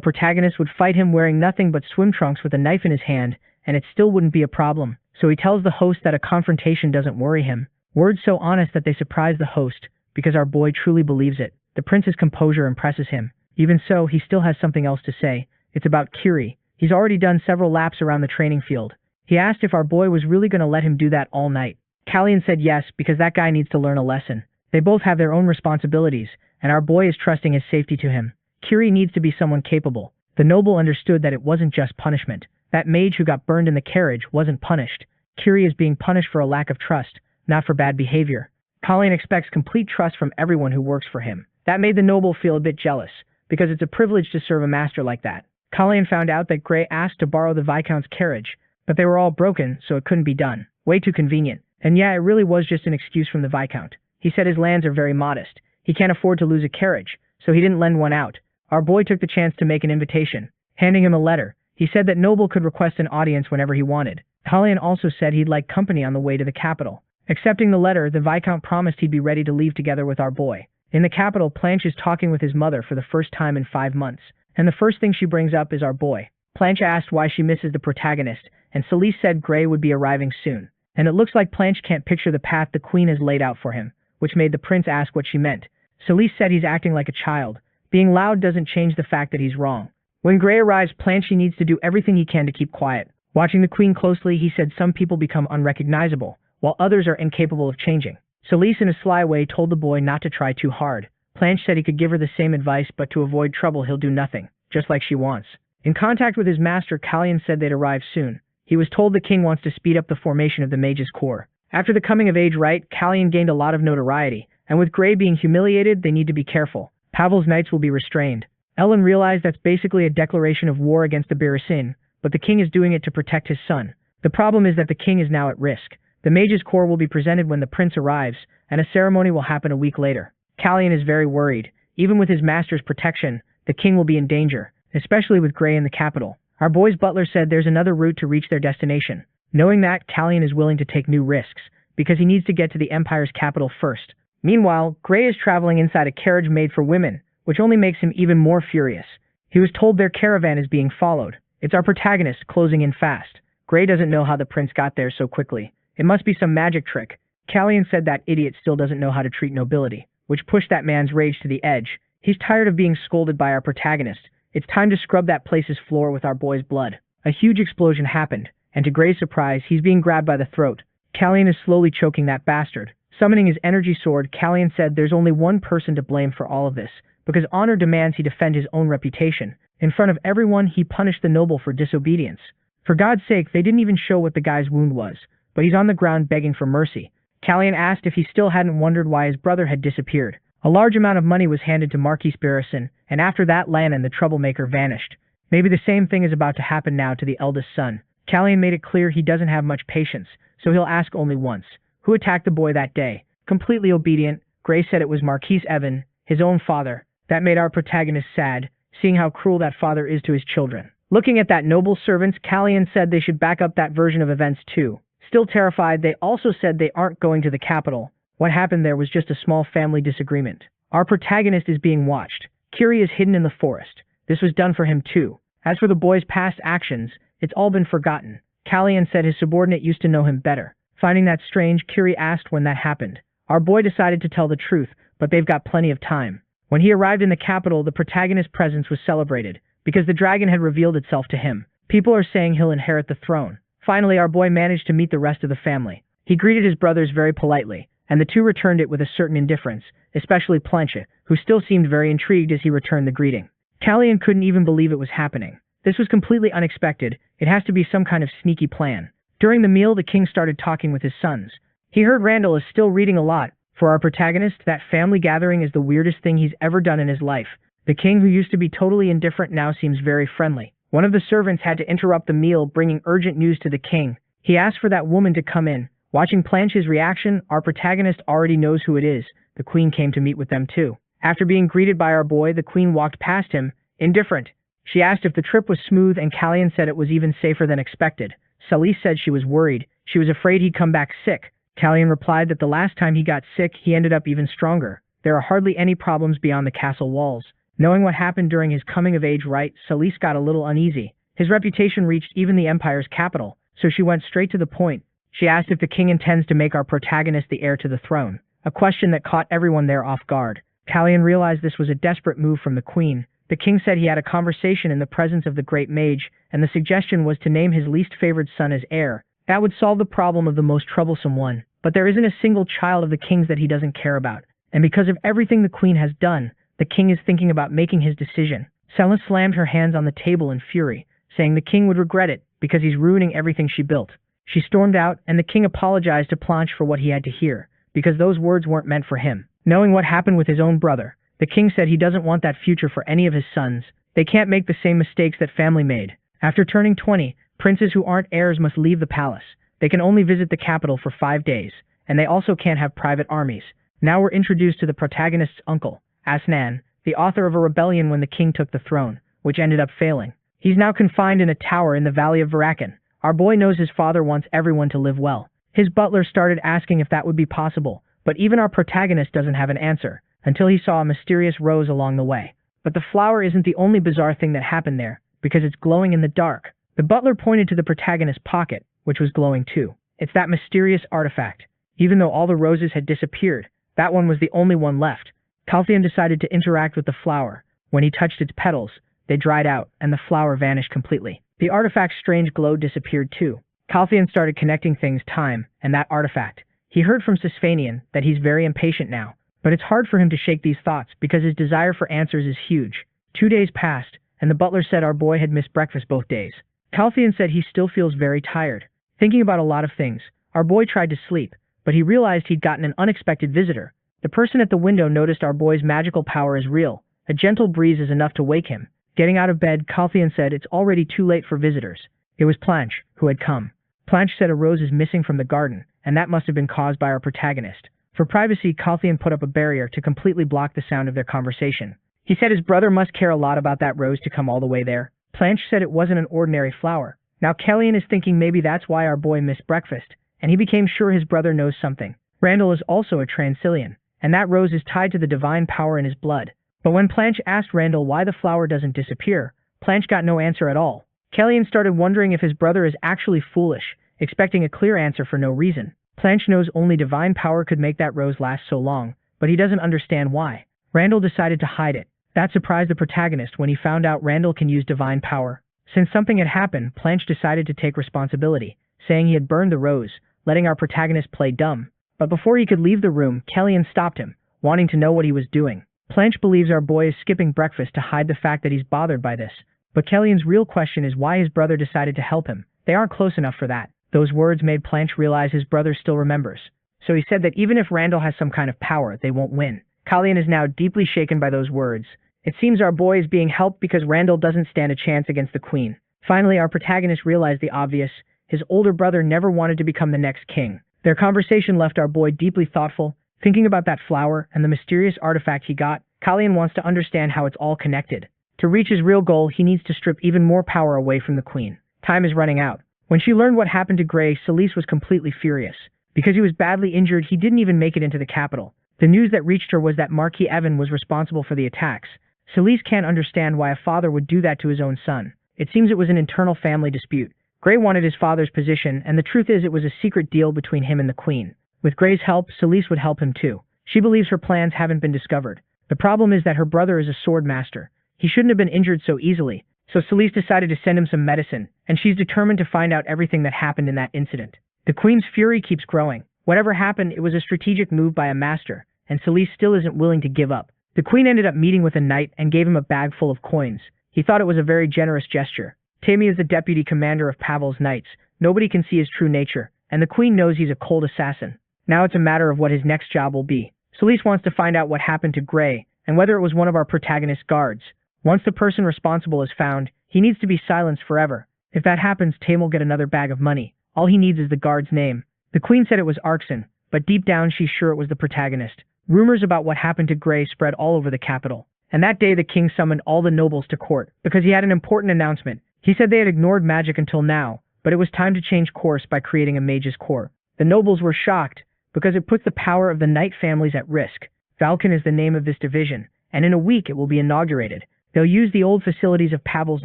protagonist would fight him wearing nothing but swim trunks with a knife in his hand, and it still wouldn't be a problem. So he tells the host that a confrontation doesn't worry him. Words so honest that they surprise the host, because our boy truly believes it. The prince's composure impresses him. Even so, he still has something else to say. It's about Kiri. He's already done several laps around the training field. He asked if our boy was really going to let him do that all night. Callian said yes, because that guy needs to learn a lesson. They both have their own responsibilities, and our boy is trusting his safety to him. Kiri needs to be someone capable. The noble understood that it wasn't just punishment. That mage who got burned in the carriage wasn't punished. Kiri is being punished for a lack of trust, not for bad behavior. Colleen expects complete trust from everyone who works for him. That made the noble feel a bit jealous, because it's a privilege to serve a master like that. Colleen found out that Gray asked to borrow the Viscount's carriage, but they were all broken, so it couldn't be done. Way too convenient. And yeah, it really was just an excuse from the Viscount. He said his lands are very modest. He can't afford to lose a carriage, so he didn't lend one out. Our boy took the chance to make an invitation, handing him a letter. He said that Noble could request an audience whenever he wanted. Colleen also said he'd like company on the way to the capital. Accepting the letter, the Viscount promised he'd be ready to leave together with our boy. In the capital, Planche is talking with his mother for the first time in 5 months, and the first thing she brings up is our boy. Planche asked why she misses the protagonist, and Celise said Gray would be arriving soon. And it looks like Planche can't picture the path the queen has laid out for him, which made the prince ask what she meant. Celise said he's acting like a child. Being loud doesn't change the fact that he's wrong. When Gray arrives, Planche needs to do everything he can to keep quiet. Watching the queen closely, he said some people become unrecognizable, while others are incapable of changing. Celise in a sly way told the boy not to try too hard. Planche said he could give her the same advice, but to avoid trouble he'll do nothing, just like she wants. In contact with his master, Callian said they'd arrive soon. He was told the king wants to speed up the formation of the mage's corps. After the coming-of-age rite, Callian gained a lot of notoriety, and with Gray being humiliated, they need to be careful. Pavel's knights will be restrained. Ellen realized that's basically a declaration of war against the Barasin, but the king is doing it to protect his son. The problem is that the king is now at risk. The mage's core will be presented when the prince arrives, and a ceremony will happen a week later. Callian is very worried. Even with his master's protection, the king will be in danger, especially with Gray in the capital. Our boy's butler said there's another route to reach their destination. Knowing that, Callian is willing to take new risks, because he needs to get to the Empire's capital first. Meanwhile, Gray is traveling inside a carriage made for women, which only makes him even more furious. He was told their caravan is being followed. It's our protagonist closing in fast. Gray doesn't know how the prince got there so quickly. It must be some magic trick. Callian said that idiot still doesn't know how to treat nobility, which pushed that man's rage to the edge. He's tired of being scolded by our protagonist. It's time to scrub that place's floor with our boy's blood. A huge explosion happened, and to Gray's surprise, he's being grabbed by the throat. Callian is slowly choking that bastard. Summoning his energy sword, Callian said there's only one person to blame for all of this, because honor demands he defend his own reputation. In front of everyone, he punished the noble for disobedience. For God's sake, they didn't even show what the guy's wound was, but he's on the ground begging for mercy. Callian asked if he still hadn't wondered why his brother had disappeared. A large amount of money was handed to Marquis Barrison, and after that Lannon, the troublemaker, vanished. Maybe the same thing is about to happen now to the eldest son. Callian made it clear he doesn't have much patience, so he'll ask only once. Who attacked the boy that day? Completely obedient, Gray said it was Marquis Evan, his own father. That made our protagonist sad, seeing how cruel that father is to his children. Looking at that noble servants, Callian said they should back up that version of events too. Still terrified, they also said they aren't going to the capital. What happened there was just a small family disagreement. Our protagonist is being watched. Kiri is hidden in the forest. This was done for him too. As for the boy's past actions, it's all been forgotten. Callian said his subordinate used to know him better. Finding that strange, Kiri asked when that happened. Our boy decided to tell the truth, but they've got plenty of time. When he arrived in the capital, the protagonist's presence was celebrated, because the dragon had revealed itself to him. People are saying he'll inherit the throne. Finally, our boy managed to meet the rest of the family. He greeted his brothers very politely, and the two returned it with a certain indifference, especially Planche, who still seemed very intrigued as he returned the greeting. Callian couldn't even believe it was happening. This was completely unexpected. It has to be some kind of sneaky plan. During the meal, the king started talking with his sons. He heard Randall is still reading a lot. For our protagonist, that family gathering is the weirdest thing he's ever done in his life. The king, who used to be totally indifferent, now seems very friendly. One of the servants had to interrupt the meal, bringing urgent news to the king. He asked for that woman to come in. Watching Planche's reaction, our protagonist already knows who it is. The queen came to meet with them too. After being greeted by our boy, the queen walked past him, indifferent. She asked if the trip was smooth, and Callian said it was even safer than expected. Celise said she was worried. She was afraid he'd come back sick. Callian replied that the last time he got sick, he ended up even stronger. There are hardly any problems beyond the castle walls. Knowing what happened during his coming-of-age rite, Celise got a little uneasy. His reputation reached even the Empire's capital, so she went straight to the point. She asked if the king intends to make our protagonist the heir to the throne, a question that caught everyone there off guard. Callian realized this was a desperate move from the queen. The king said he had a conversation in the presence of the great mage, and the suggestion was to name his least favored son as heir. That would solve the problem of the most troublesome one. But there isn't a single child of the king's that he doesn't care about. And because of everything the queen has done, the king is thinking about making his decision. Selena slammed her hands on the table in fury, saying the king would regret it because he's ruining everything she built. She stormed out, and the king apologized to Planche for what he had to hear, because those words weren't meant for him. Knowing what happened with his own brother, the king said he doesn't want that future for any of his sons. They can't make the same mistakes that family made. After turning 20, princes who aren't heirs must leave the palace. They can only visit the capital for 5 days, and they also can't have private armies. Now we're introduced to the protagonist's uncle, Asnan, the author of a rebellion when the king took the throne, which ended up failing. He's now confined in a tower in the Valley of Varakan. Our boy knows his father wants everyone to live well. His butler started asking if that would be possible, but even our protagonist doesn't have an answer, until he saw a mysterious rose along the way. But the flower isn't the only bizarre thing that happened there, because it's glowing in the dark. The butler pointed to the protagonist's pocket, which was glowing too. It's that mysterious artifact. Even though all the roses had disappeared, that one was the only one left. Calthian decided to interact with the flower. When he touched its petals, they dried out, and the flower vanished completely. The artifact's strange glow disappeared too. Calthian started connecting things, time, and that artifact. He heard from Sisfanian that he's very impatient now, but it's hard for him to shake these thoughts because his desire for answers is huge. 2 days passed, and the butler said our boy had missed breakfast both days. Calthian said he still feels very tired, thinking about a lot of things. Our boy tried to sleep, but he realized he'd gotten an unexpected visitor. The person at the window noticed our boy's magical power is real. A gentle breeze is enough to wake him. Getting out of bed, Calthian said it's already too late for visitors. It was Planche who had come. Planche said a rose is missing from the garden, and that must have been caused by our protagonist. For privacy, Calthian put up a barrier to completely block the sound of their conversation. He said his brother must care a lot about that rose to come all the way there. Planche said it wasn't an ordinary flower. Now Callian is thinking maybe that's why our boy missed breakfast, and he became sure his brother knows something. Randall is also a Transilian, and that rose is tied to the divine power in his blood. But when Planche asked Randall why the flower doesn't disappear, Planche got no answer at all. Callian started wondering if his brother is actually foolish, expecting a clear answer for no reason. Planche knows only divine power could make that rose last so long, but he doesn't understand why. Randall decided to hide it. That surprised the protagonist when he found out Randall can use divine power. Since something had happened, Planche decided to take responsibility, saying he had burned the rose, letting our protagonist play dumb. But before he could leave the room, Callian stopped him, wanting to know what he was doing. Planche believes our boy is skipping breakfast to hide the fact that he's bothered by this. But Callian's real question is why his brother decided to help him. They aren't close enough for that. Those words made Planche realize his brother still remembers. So he said that even if Randall has some kind of power, they won't win. Callian is now deeply shaken by those words. It seems our boy is being helped because Randall doesn't stand a chance against the queen. Finally, our protagonist realized the obvious. His older brother never wanted to become the next king. Their conversation left our boy deeply thoughtful, thinking about that flower and the mysterious artifact he got. Callian wants to understand how it's all connected. To reach his real goal, he needs to strip even more power away from the queen. Time is running out. When she learned what happened to Gray, Celise was completely furious. Because he was badly injured, he didn't even make it into the capital. The news that reached her was that Marquis Evan was responsible for the attacks. Celise can't understand why a father would do that to his own son. It seems it was an internal family dispute. Gray wanted his father's position, and the truth is it was a secret deal between him and the queen. With Gray's help, Celise would help him too. She believes her plans haven't been discovered. The problem is that her brother is a sword master. He shouldn't have been injured so easily. So Celise decided to send him some medicine, and she's determined to find out everything that happened in that incident. The queen's fury keeps growing. Whatever happened, it was a strategic move by a master, and Celise still isn't willing to give up. The queen ended up meeting with a knight and gave him a bag full of coins. He thought it was a very generous gesture. Tammy is the deputy commander of Pavel's knights. Nobody can see his true nature, and the queen knows he's a cold assassin. Now it's a matter of what his next job will be. Celise wants to find out what happened to Gray, and whether it was one of our protagonist's guards. Once the person responsible is found, he needs to be silenced forever. If that happens, Tame will get another bag of money. All he needs is the guard's name. The queen said it was Arkson, but deep down she's sure it was the protagonist. Rumors about what happened to Gray spread all over the capital. And that day the king summoned all the nobles to court, because he had an important announcement. He said they had ignored magic until now, but it was time to change course by creating a mage's corps. The nobles were shocked, because it puts the power of the knight families at risk. Valken is the name of this division, and in a week it will be inaugurated. They'll use the old facilities of Pavel's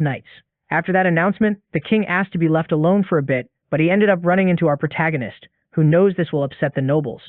knights. After that announcement, the king asked to be left alone for a bit, but he ended up running into our protagonist, who knows this will upset the nobles.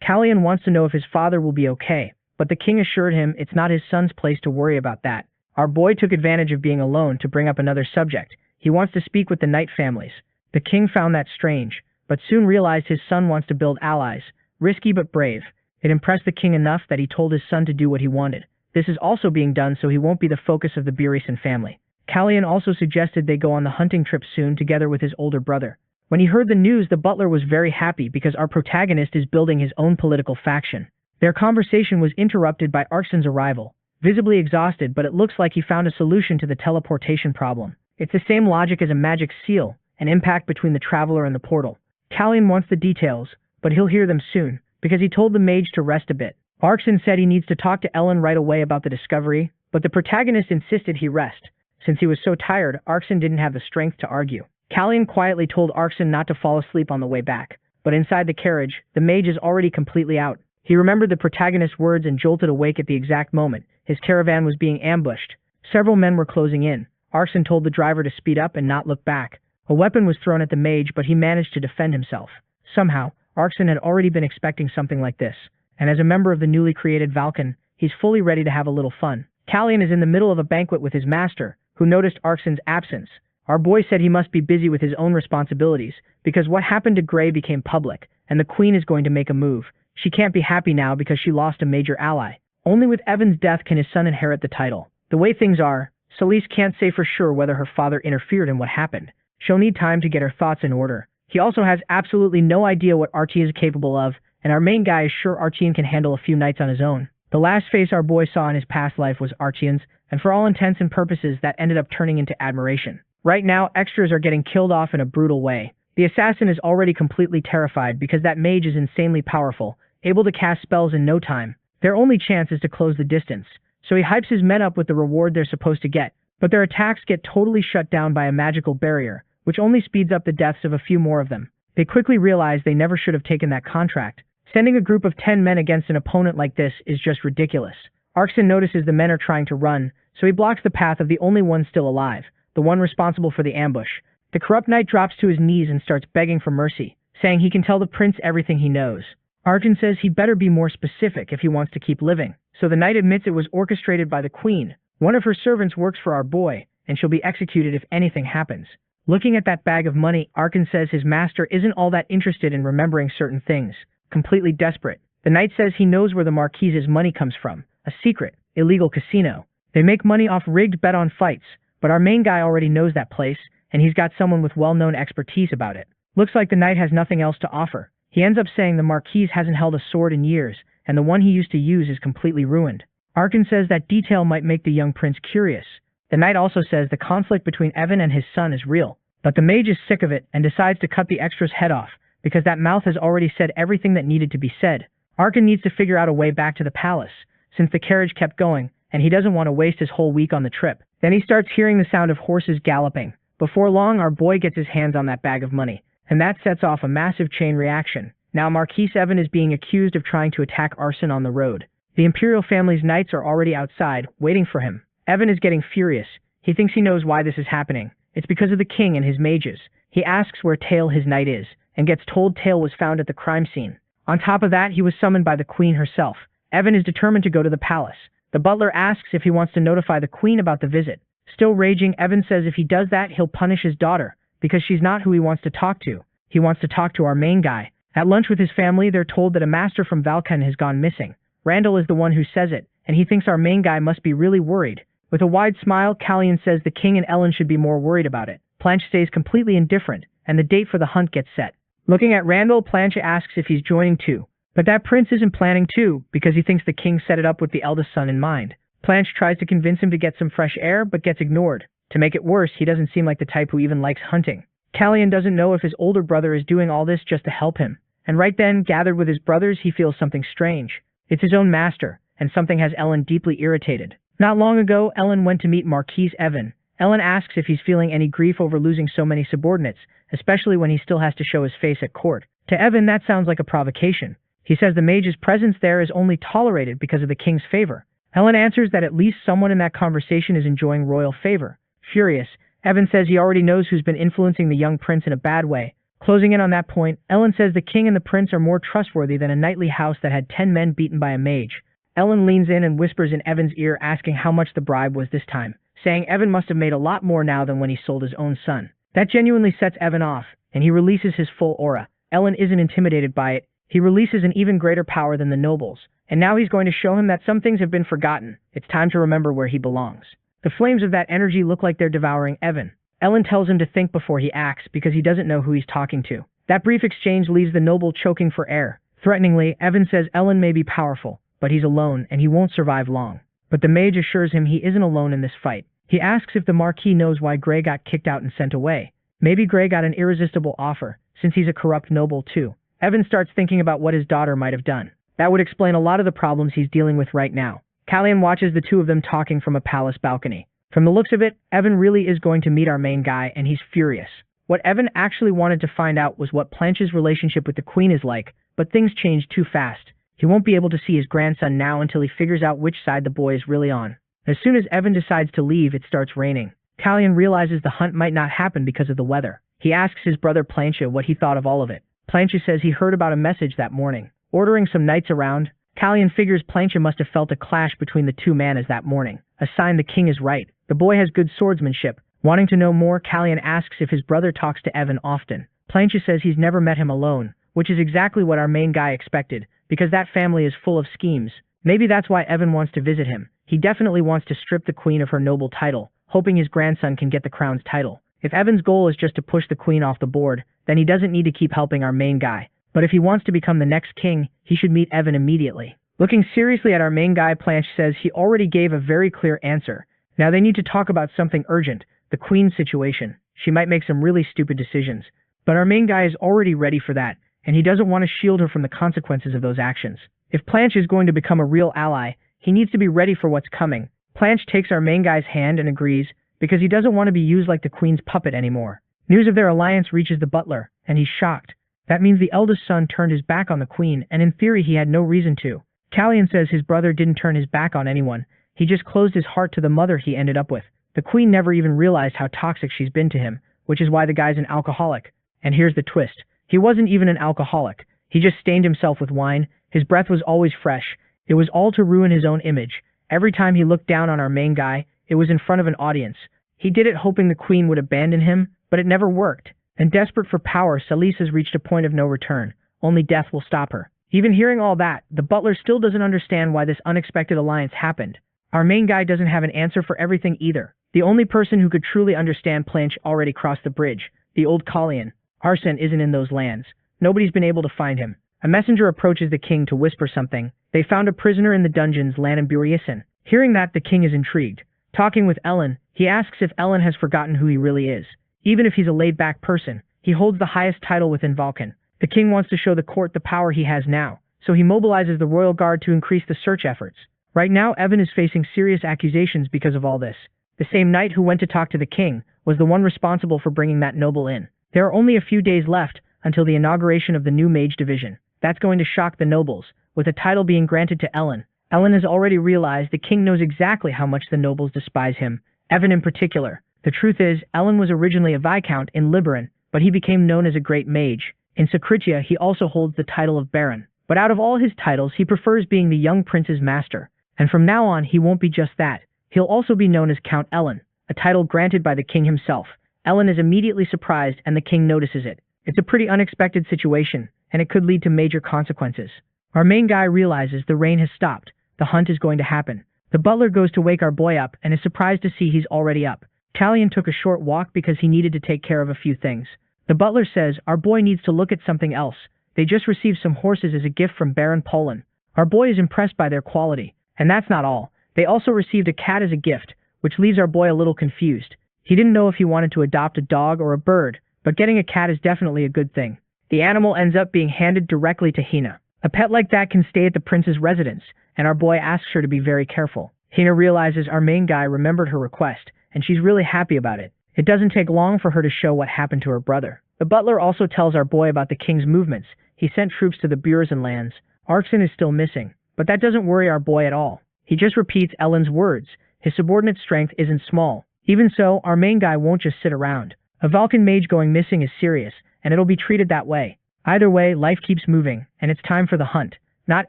Callian wants to know if his father will be okay, but the king assured him it's not his son's place to worry about that. Our boy took advantage of being alone to bring up another subject. He wants to speak with the knight families. The king found that strange, but soon realized his son wants to build allies. Risky but brave. It impressed the king enough that he told his son to do what he wanted. This is also being done so he won't be the focus of the Beerison family. Callian also suggested they go on the hunting trip soon together with his older brother. When he heard the news, the butler was very happy because our protagonist is building his own political faction. Their conversation was interrupted by Arkson's arrival. Visibly exhausted, but it looks like he found a solution to the teleportation problem. It's the same logic as a magic seal, an impact between the traveler and the portal. Callian wants the details, but he'll hear them soon, because he told the mage to rest a bit. Arkson said he needs to talk to Ellen right away about the discovery, but the protagonist insisted he rest. Since he was so tired, Arkson didn't have the strength to argue. Callian quietly told Arkson not to fall asleep on the way back, but inside the carriage, the mage is already completely out. He remembered the protagonist's words and jolted awake at the exact moment. His caravan was being ambushed. Several men were closing in. Arkson told the driver to speed up and not look back. A weapon was thrown at the mage, but he managed to defend himself. Somehow, Arkson had already been expecting something like this, and as a member of the newly created Valken, he's fully ready to have a little fun. Callian is in the middle of a banquet with his master, who noticed Arkson's absence. Our boy said he must be busy with his own responsibilities, because what happened to Gray became public, and the queen is going to make a move. She can't be happy now because she lost a major ally. Only with Evan's death can his son inherit the title. The way things are, Celise can't say for sure whether her father interfered in what happened. She'll need time to get her thoughts in order. He also has absolutely no idea what Archie is capable of, and our main guy is sure Archie can handle a few nights on his own. The last face our boy saw in his past life was Archian's, and for all intents and purposes that ended up turning into admiration. Right now, extras are getting killed off in a brutal way. The assassin is already completely terrified because that mage is insanely powerful, able to cast spells in no time. Their only chance is to close the distance, so he hypes his men up with the reward they're supposed to get, but their attacks get totally shut down by a magical barrier, which only speeds up the deaths of a few more of them. They quickly realize they never should have taken that contract. Sending a group of 10 men against an opponent like this is just ridiculous. Arkson notices the men are trying to run, so he blocks the path of the only one still alive, the one responsible for the ambush. The corrupt knight drops to his knees and starts begging for mercy, saying he can tell the prince everything he knows. Arjun says he better be more specific if he wants to keep living, so the knight admits it was orchestrated by the queen. One of her servants works for our boy, and she'll be executed if anything happens. Looking at that bag of money, Arkin says his master isn't all that interested in remembering certain things. Completely desperate, the knight says he knows where the Marquise's money comes from, a secret, illegal casino. They make money off rigged bet-on fights, but our main guy already knows that place, and he's got someone with well-known expertise about it. Looks like the knight has nothing else to offer. He ends up saying the Marquise hasn't held a sword in years, and the one he used to use is completely ruined. Arkin says that detail might make the young prince curious. The knight also says the conflict between Evan and his son is real, but the mage is sick of it and decides to cut the extra's head off, because that mouth has already said everything that needed to be said. Arkin needs to figure out a way back to the palace, since the carriage kept going, and he doesn't want to waste his whole week on the trip. Then he starts hearing the sound of horses galloping. Before long, our boy gets his hands on that bag of money, and that sets off a massive chain reaction. Now Marquise Evan is being accused of trying to attack arson on the road. The imperial family's knights are already outside, waiting for him. Evan is getting furious. He thinks he knows why this is happening. It's because of the king and his mages. He asks where Tail, his knight, is, and gets told Tail was found at the crime scene. On top of that, he was summoned by the queen herself. Evan is determined to go to the palace. The butler asks if he wants to notify the queen about the visit. Still raging, Evan says if he does that, he'll punish his daughter, because she's not who he wants to talk to. He wants to talk to our main guy. At lunch with his family, they're told that a master from Valkan has gone missing. Randall is the one who says it, and he thinks our main guy must be really worried. With a wide smile, Callian says the king and Ellen should be more worried about it. Planche stays completely indifferent, and the date for the hunt gets set. Looking at Randall, Planche asks if he's joining too. But that prince isn't planning to, because he thinks the king set it up with the eldest son in mind. Planche tries to convince him to get some fresh air, but gets ignored. To make it worse, he doesn't seem like the type who even likes hunting. Callian doesn't know if his older brother is doing all this just to help him. And right then, gathered with his brothers, he feels something strange. It's his own master, and something has Ellen deeply irritated. Not long ago, Ellen went to meet Marquise Evan. Ellen asks if he's feeling any grief over losing so many subordinates, especially when he still has to show his face at court. To Evan, that sounds like a provocation. He says the mage's presence there is only tolerated because of the king's favor. Ellen answers that at least someone in that conversation is enjoying royal favor. Furious, Evan says he already knows who's been influencing the young prince in a bad way. Closing in on that point, Ellen says the king and the prince are more trustworthy than a knightly house that had 10 men beaten by a mage. Ellen leans in and whispers in Evan's ear, asking how much the bribe was this time, saying Evan must have made a lot more now than when he sold his own son. That genuinely sets Evan off, and he releases his full aura. Ellen isn't intimidated by it. He releases an even greater power than the nobles, and now he's going to show him that some things have been forgotten. It's time to remember where he belongs. The flames of that energy look like they're devouring Evan. Ellen tells him to think before he acts because he doesn't know who he's talking to. That brief exchange leaves the noble choking for air. Threateningly, Evan says Ellen may be powerful, but he's alone and he won't survive long. But the mage assures him he isn't alone in this fight. He asks if the Marquis knows why Grey got kicked out and sent away. Maybe Grey got an irresistible offer, since he's a corrupt noble too. Evan starts thinking about what his daughter might have done. That would explain a lot of the problems he's dealing with right now. Callian watches the two of them talking from a palace balcony. From the looks of it, Evan really is going to meet our main guy, and he's furious. What Evan actually wanted to find out was what Planche's relationship with the queen is like, but things change too fast. He won't be able to see his grandson now until he figures out which side the boy is really on. As soon as Evan decides to leave, it starts raining. Callian realizes the hunt might not happen because of the weather. He asks his brother Planche what he thought of all of it. Planche says he heard about a message that morning. Ordering some knights around, Callian figures Planche must have felt a clash between the two manas that morning. A sign the king is right. The boy has good swordsmanship. Wanting to know more, Callian asks if his brother talks to Evan often. Planche says he's never met him alone, which is exactly what our main guy expected, because that family is full of schemes. Maybe that's why Evan wants to visit him. He definitely wants to strip the queen of her noble title, hoping his grandson can get the crown's title. If Evan's goal is just to push the queen off the board, then he doesn't need to keep helping our main guy. But if he wants to become the next king, he should meet Evan immediately. Looking seriously at our main guy, Planche says he already gave a very clear answer. Now they need to talk about something urgent, the queen's situation. She might make some really stupid decisions. But our main guy is already ready for that, and he doesn't want to shield her from the consequences of those actions. If Planche is going to become a real ally, he needs to be ready for what's coming. Planche takes our main guy's hand and agrees, because he doesn't want to be used like the queen's puppet anymore. News of their alliance reaches the butler, and he's shocked. That means the eldest son turned his back on the queen, and in theory he had no reason to. Callian says his brother didn't turn his back on anyone, he just closed his heart to the mother he ended up with. The queen never even realized how toxic she's been to him, which is why the guy's an alcoholic. And here's the twist. He wasn't even an alcoholic. He just stained himself with wine. His breath was always fresh. It was all to ruin his own image. Every time he looked down on our main guy, it was in front of an audience. He did it hoping the queen would abandon him, but it never worked. And desperate for power, Celise has reached a point of no return. Only death will stop her. Even hearing all that, the butler still doesn't understand why this unexpected alliance happened. Our main guy doesn't have an answer for everything either. The only person who could truly understand Planche already crossed the bridge, the old Callian. Arsene isn't in those lands. Nobody's been able to find him. A messenger approaches the king to whisper something. They found a prisoner in the dungeons, Lan Buriasin. Hearing that, the king is intrigued. Talking with Ellen, he asks if Ellen has forgotten who he really is. Even if he's a laid-back person, he holds the highest title within Vulcan. The king wants to show the court the power he has now, so he mobilizes the royal guard to increase the search efforts. Right now, Evan is facing serious accusations because of all this. The same knight who went to talk to the king was the one responsible for bringing that noble in. There are only a few days left until the inauguration of the new mage division. That's going to shock the nobles, with a title being granted to Ellen. Ellen has already realized the king knows exactly how much the nobles despise him, Evan in particular. The truth is, Ellen was originally a viscount in Liberin, but he became known as a great mage. In Secretia, he also holds the title of baron. But out of all his titles, he prefers being the young prince's master. And from now on, he won't be just that. He'll also be known as Count Ellen, a title granted by the king himself. Ellen is immediately surprised, and the king notices it. It's a pretty unexpected situation, and it could lead to major consequences. Our main guy realizes the rain has stopped. The hunt is going to happen. The butler goes to wake our boy up and is surprised to see he's already up. Callian took a short walk because he needed to take care of a few things. The butler says our boy needs to look at something else. They just received some horses as a gift from Baron Polan. Our boy is impressed by their quality. And that's not all. They also received a cat as a gift, which leaves our boy a little confused. He didn't know if he wanted to adopt a dog or a bird, but getting a cat is definitely a good thing. The animal ends up being handed directly to Hina. A pet like that can stay at the prince's residence, and our boy asks her to be very careful. Hina realizes our main guy remembered her request, and she's really happy about it. It doesn't take long for her to show what happened to her brother. The butler also tells our boy about the king's movements. He sent troops to the Burisan lands. Arxen is still missing, but that doesn't worry our boy at all. He just repeats Ellen's words. His subordinate strength isn't small. Even so, our main guy won't just sit around. A Vulcan mage going missing is serious, and it'll be treated that way. Either way, life keeps moving, and it's time for the hunt. Not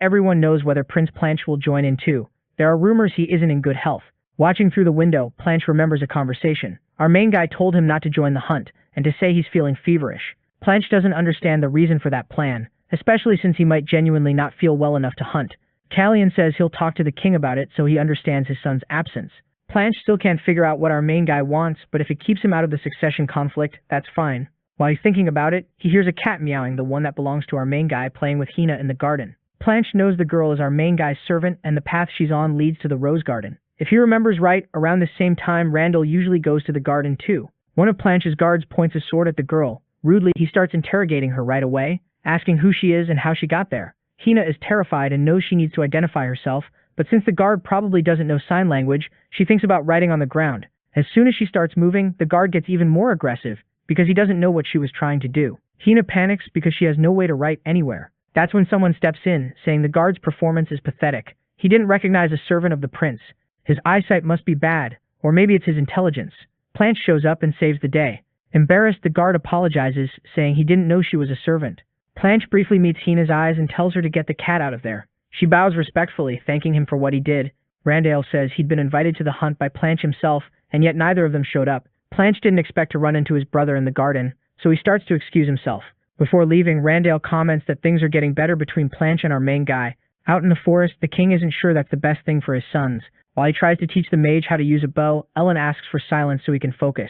everyone knows whether Prince Planche will join in too. There are rumors he isn't in good health. Watching through the window, Planche remembers a conversation. Our main guy told him not to join the hunt, and to say he's feeling feverish. Planche doesn't understand the reason for that plan, especially since he might genuinely not feel well enough to hunt. Callian says he'll talk to the king about it so he understands his son's absence. Planche still can't figure out what our main guy wants, but if it keeps him out of the succession conflict, that's fine. While he's thinking about it, he hears a cat meowing, the one that belongs to our main guy, playing with Hina in the garden. Planche knows the girl is our main guy's servant, and the path she's on leads to the rose garden. If he remembers right, around the same time Randall usually goes to the garden too. One of Planche's guards points a sword at the girl. Rudely, he starts interrogating her right away, asking who she is and how she got there. Hina is terrified and knows she needs to identify herself, but since the guard probably doesn't know sign language, she thinks about writing on the ground. As soon as she starts moving, the guard gets even more aggressive, because he doesn't know what she was trying to do. Hina panics because she has no way to write anywhere. That's when someone steps in, saying the guard's performance is pathetic. He didn't recognize a servant of the prince. His eyesight must be bad, or maybe it's his intelligence. Planche shows up and saves the day. Embarrassed, the guard apologizes, saying he didn't know she was a servant. Planche briefly meets Hina's eyes and tells her to get the cat out of there. She bows respectfully, thanking him for what he did. Randall says he'd been invited to the hunt by Planche himself, and yet neither of them showed up. Planche didn't expect to run into his brother in the garden, so he starts to excuse himself. Before leaving, Randall comments that things are getting better between Planche and our main guy. Out in the forest, the king isn't sure that's the best thing for his sons. While he tries to teach the mage how to use a bow, Ellen asks for silence so he can focus.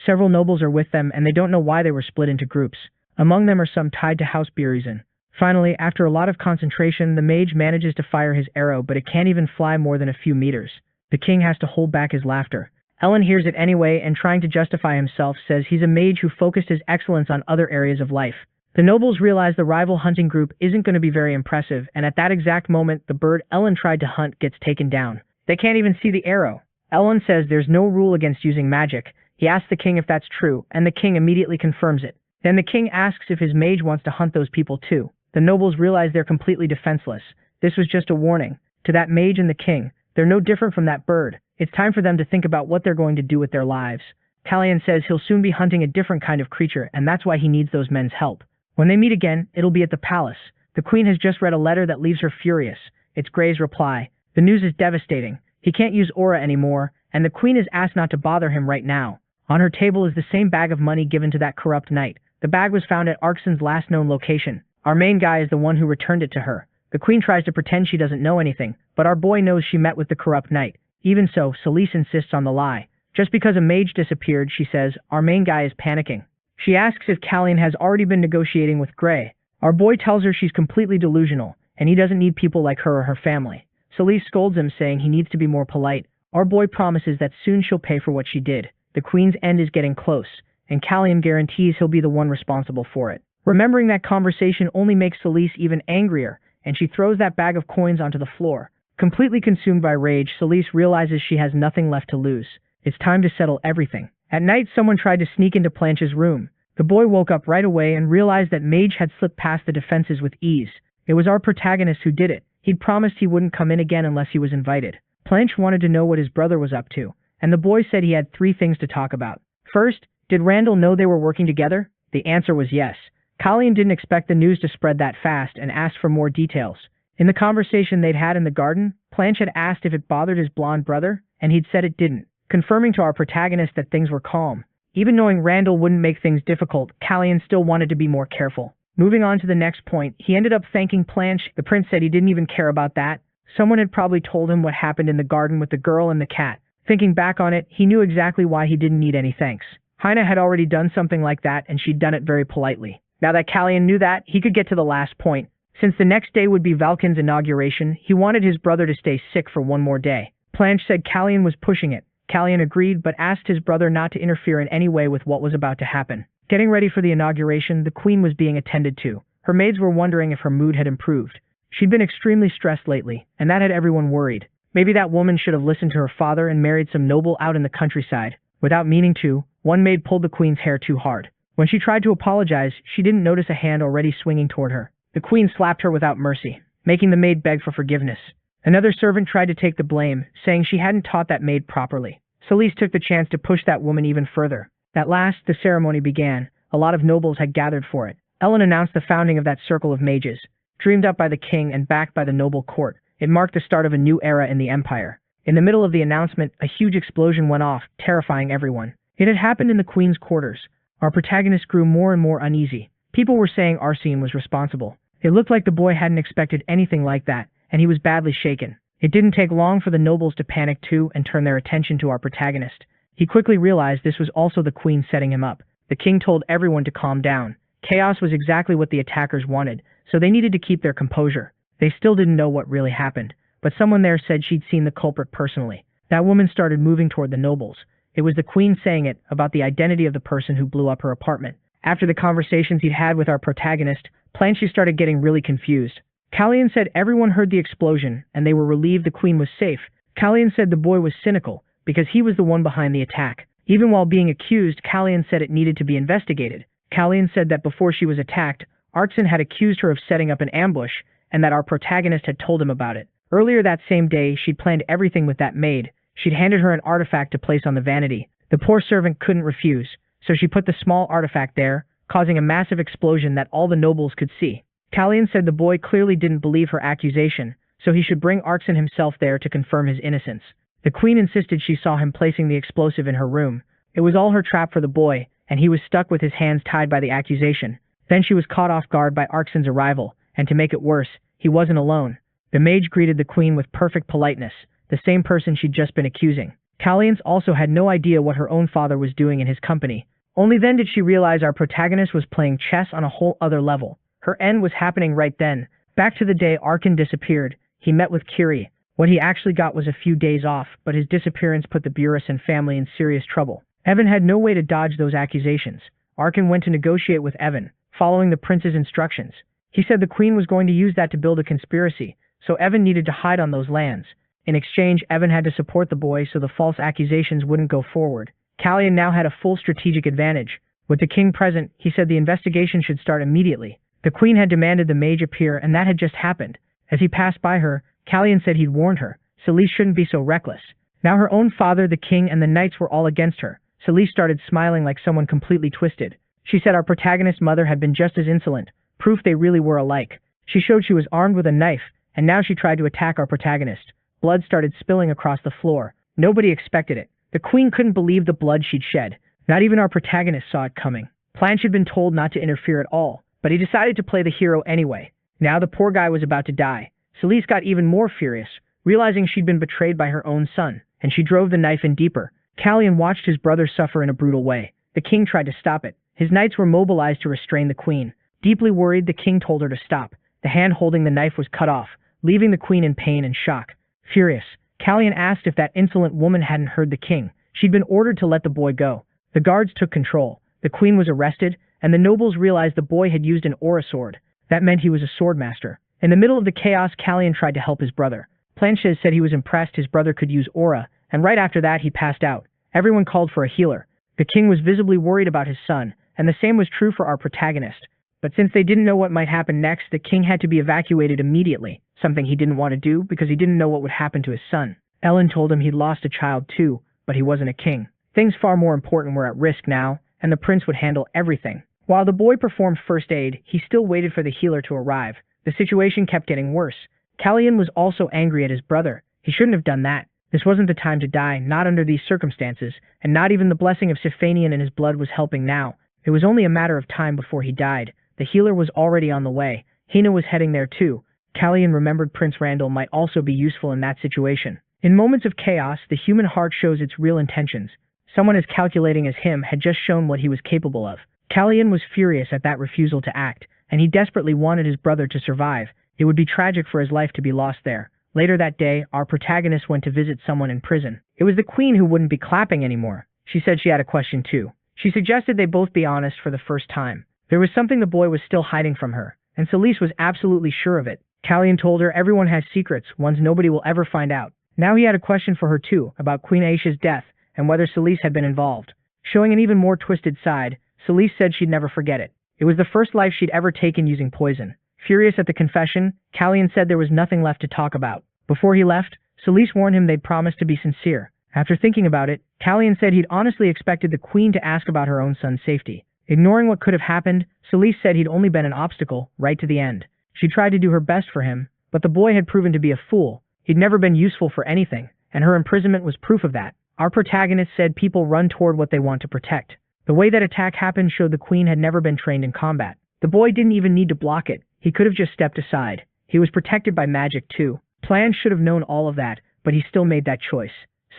Several nobles are with them, and they don't know why they were split into groups. Among them are some tied to House Burisan. Finally, after a lot of concentration, the mage manages to fire his arrow, but it can't even fly more than a few meters. The king has to hold back his laughter. Ellen hears it anyway and trying to justify himself says he's a mage who focused his excellence on other areas of life. The nobles realize the rival hunting group isn't going to be very impressive, and at that exact moment, the bird Ellen tried to hunt gets taken down. They can't even see the arrow. Ellen says there's no rule against using magic. He asks the king if that's true, and the king immediately confirms it. Then the king asks if his mage wants to hunt those people too. The nobles realize they're completely defenseless. This was just a warning. To that mage and the king, they're no different from that bird. It's time for them to think about what they're going to do with their lives. Callian says he'll soon be hunting a different kind of creature, and that's why he needs those men's help. When they meet again, it'll be at the palace. The queen has just read a letter that leaves her furious. It's Grey's reply. The news is devastating. He can't use aura anymore, and the queen is asked not to bother him right now. On her table is the same bag of money given to that corrupt knight. The bag was found at Arkson's last known location. Our main guy is the one who returned it to her. The queen tries to pretend she doesn't know anything, but our boy knows she met with the corrupt knight. Even so, Celise insists on the lie. Just because a mage disappeared, she says, our main guy is panicking. She asks if Callian has already been negotiating with Grey. Our boy tells her she's completely delusional, and he doesn't need people like her or her family. Celise scolds him, saying he needs to be more polite. Our boy promises that soon she'll pay for what she did. The queen's end is getting close, and Callian guarantees he'll be the one responsible for it. Remembering that conversation only makes Celise even angrier, and she throws that bag of coins onto the floor. Completely consumed by rage, Celise realizes she has nothing left to lose. It's time to settle everything. At night, someone tried to sneak into Planche's room. The boy woke up right away and realized that Mage had slipped past the defenses with ease. It was our protagonist who did it. He'd promised he wouldn't come in again unless he was invited. Planche wanted to know what his brother was up to, and the boy said he had 3 things to talk about. First, did Randall know they were working together? The answer was yes. Callian didn't expect the news to spread that fast and asked for more details. In the conversation they'd had in the garden, Planche had asked if it bothered his blonde brother, and he'd said it didn't, confirming to our protagonist that things were calm. Even knowing Randall wouldn't make things difficult, Callian still wanted to be more careful. Moving on to the next point, he ended up thanking Planche. The prince said he didn't even care about that. Someone had probably told him what happened in the garden with the girl and the cat. Thinking back on it, he knew exactly why he didn't need any thanks. Heine had already done something like that, and she'd done it very politely. Now that Callian knew that, he could get to the last point. Since the next day would be Valken's inauguration, he wanted his brother to stay sick for one more day. Planche said Callian was pushing it. Callian agreed, but asked his brother not to interfere in any way with what was about to happen. Getting ready for the inauguration, the queen was being attended to. Her maids were wondering if her mood had improved. She'd been extremely stressed lately, and that had everyone worried. Maybe that woman should have listened to her father and married some noble out in the countryside. Without meaning to, one maid pulled the queen's hair too hard. When she tried to apologize, she didn't notice a hand already swinging toward her. The queen slapped her without mercy, making the maid beg for forgiveness. Another servant tried to take the blame, saying she hadn't taught that maid properly. Celise took the chance to push that woman even further. At last, the ceremony began. A lot of nobles had gathered for it. Ellen announced the founding of that circle of mages. Dreamed up by the king and backed by the noble court, it marked the start of a new era in the empire. In the middle of the announcement, a huge explosion went off, terrifying everyone. It had happened in the queen's quarters. Our protagonist grew more and more uneasy. People were saying Arsene was responsible. It looked like the boy hadn't expected anything like that, and he was badly shaken. It didn't take long for the nobles to panic too and turn their attention to our protagonist. He quickly realized this was also the queen setting him up. The king told everyone to calm down. Chaos was exactly what the attackers wanted, so they needed to keep their composure. They still didn't know what really happened, but someone there said she'd seen the culprit personally. That woman started moving toward the nobles. It was the queen saying it about the identity of the person who blew up her apartment. After the conversations he'd had with our protagonist, Planche started getting really confused. Callian said everyone heard the explosion, and they were relieved the queen was safe. Callian said the boy was cynical, because he was the one behind the attack. Even while being accused, Callian said it needed to be investigated. Callian said that before she was attacked, Arkson had accused her of setting up an ambush, and that our protagonist had told him about it. Earlier that same day, she'd planned everything with that maid. She'd handed her an artifact to place on the vanity. The poor servant couldn't refuse, so she put the small artifact there, causing a massive explosion that all the nobles could see. Callian said the boy clearly didn't believe her accusation, so he should bring Arkson himself there to confirm his innocence. The queen insisted she saw him placing the explosive in her room. It was all her trap for the boy, and he was stuck with his hands tied by the accusation. Then she was caught off guard by Arkson's arrival, and to make it worse, he wasn't alone. The mage greeted the queen with perfect politeness, the same person she'd just been accusing. Callian also had no idea what her own father was doing in his company. Only then did she realize our protagonist was playing chess on a whole other level. Her end was happening right then. Back to the day Arkin disappeared, he met with Kiri. What he actually got was a few days off, but his disappearance put the Burris and family in serious trouble. Evan had no way to dodge those accusations. Arkin went to negotiate with Evan, following the prince's instructions. He said the queen was going to use that to build a conspiracy, so Evan needed to hide on those lands. In exchange, Evan had to support the boy so the false accusations wouldn't go forward. Callian now had a full strategic advantage. With the king present, he said the investigation should start immediately. The queen had demanded the mage appear, and that had just happened. As he passed by her, Callian said he'd warned her. Celeste shouldn't be so reckless. Now her own father, the king, and the knights were all against her. Celeste started smiling like someone completely twisted. She said our protagonist's mother had been just as insolent, proof they really were alike. She showed she was armed with a knife, and now she tried to attack our protagonist. Blood started spilling across the floor. Nobody expected it. The queen couldn't believe the blood she'd shed. Not even our protagonist saw it coming. Planch had been told not to interfere at all, but he decided to play the hero anyway. Now the poor guy was about to die. Celeste got even more furious, realizing she'd been betrayed by her own son, and she drove the knife in deeper. Callian watched his brother suffer in a brutal way. The king tried to stop it. His knights were mobilized to restrain the queen. Deeply worried, the king told her to stop. The hand holding the knife was cut off, leaving the queen in pain and shock. Furious, Callian asked if that insolent woman hadn't heard the king. She'd been ordered to let the boy go. The guards took control. The queen was arrested, and the nobles realized the boy had used an aura sword. That meant he was a swordmaster. In the middle of the chaos, Callian tried to help his brother. Planchez said he was impressed his brother could use aura, and right after that he passed out. Everyone called for a healer. The king was visibly worried about his son, and the same was true for our protagonist. But since they didn't know what might happen next, the king had to be evacuated immediately, something he didn't want to do because he didn't know what would happen to his son. Ellen told him he'd lost a child too, but he wasn't a king. Things far more important were at risk now, and the prince would handle everything. While the boy performed first aid, he still waited for the healer to arrive. The situation kept getting worse. Callian was also angry at his brother. He shouldn't have done that. This wasn't the time to die, not under these circumstances, and not even the blessing of Siphanian in his blood was helping now. It was only a matter of time before he died. The healer was already on the way. Hina was heading there too. Callian remembered Prince Randall might also be useful in that situation. In moments of chaos, the human heart shows its real intentions. Someone as calculating as him had just shown what he was capable of. Callian was furious at that refusal to act, and he desperately wanted his brother to survive. It would be tragic for his life to be lost there. Later that day, our protagonist went to visit someone in prison. It was the queen who wouldn't be clapping anymore. She said she had a question too. She suggested they both be honest for the first time. There was something the boy was still hiding from her, and Celeste was absolutely sure of it. Callian told her everyone has secrets, ones nobody will ever find out. Now he had a question for her too, about Queen Aisha's death, and whether Celeste had been involved. Showing an even more twisted side, Celeste said she'd never forget it. It was the first life she'd ever taken using poison. Furious at the confession, Callian said there was nothing left to talk about. Before he left, Celeste warned him they'd promised to be sincere. After thinking about it, Callian said he'd honestly expected the queen to ask about her own son's safety. Ignoring what could have happened, Celeste said he'd only been an obstacle, right to the end. She tried to do her best for him, but the boy had proven to be a fool. He'd never been useful for anything, and her imprisonment was proof of that. Our protagonist said people run toward what they want to protect. The way that attack happened showed the queen had never been trained in combat. The boy didn't even need to block it. He could have just stepped aside. He was protected by magic too. Plan should have known all of that, but he still made that choice.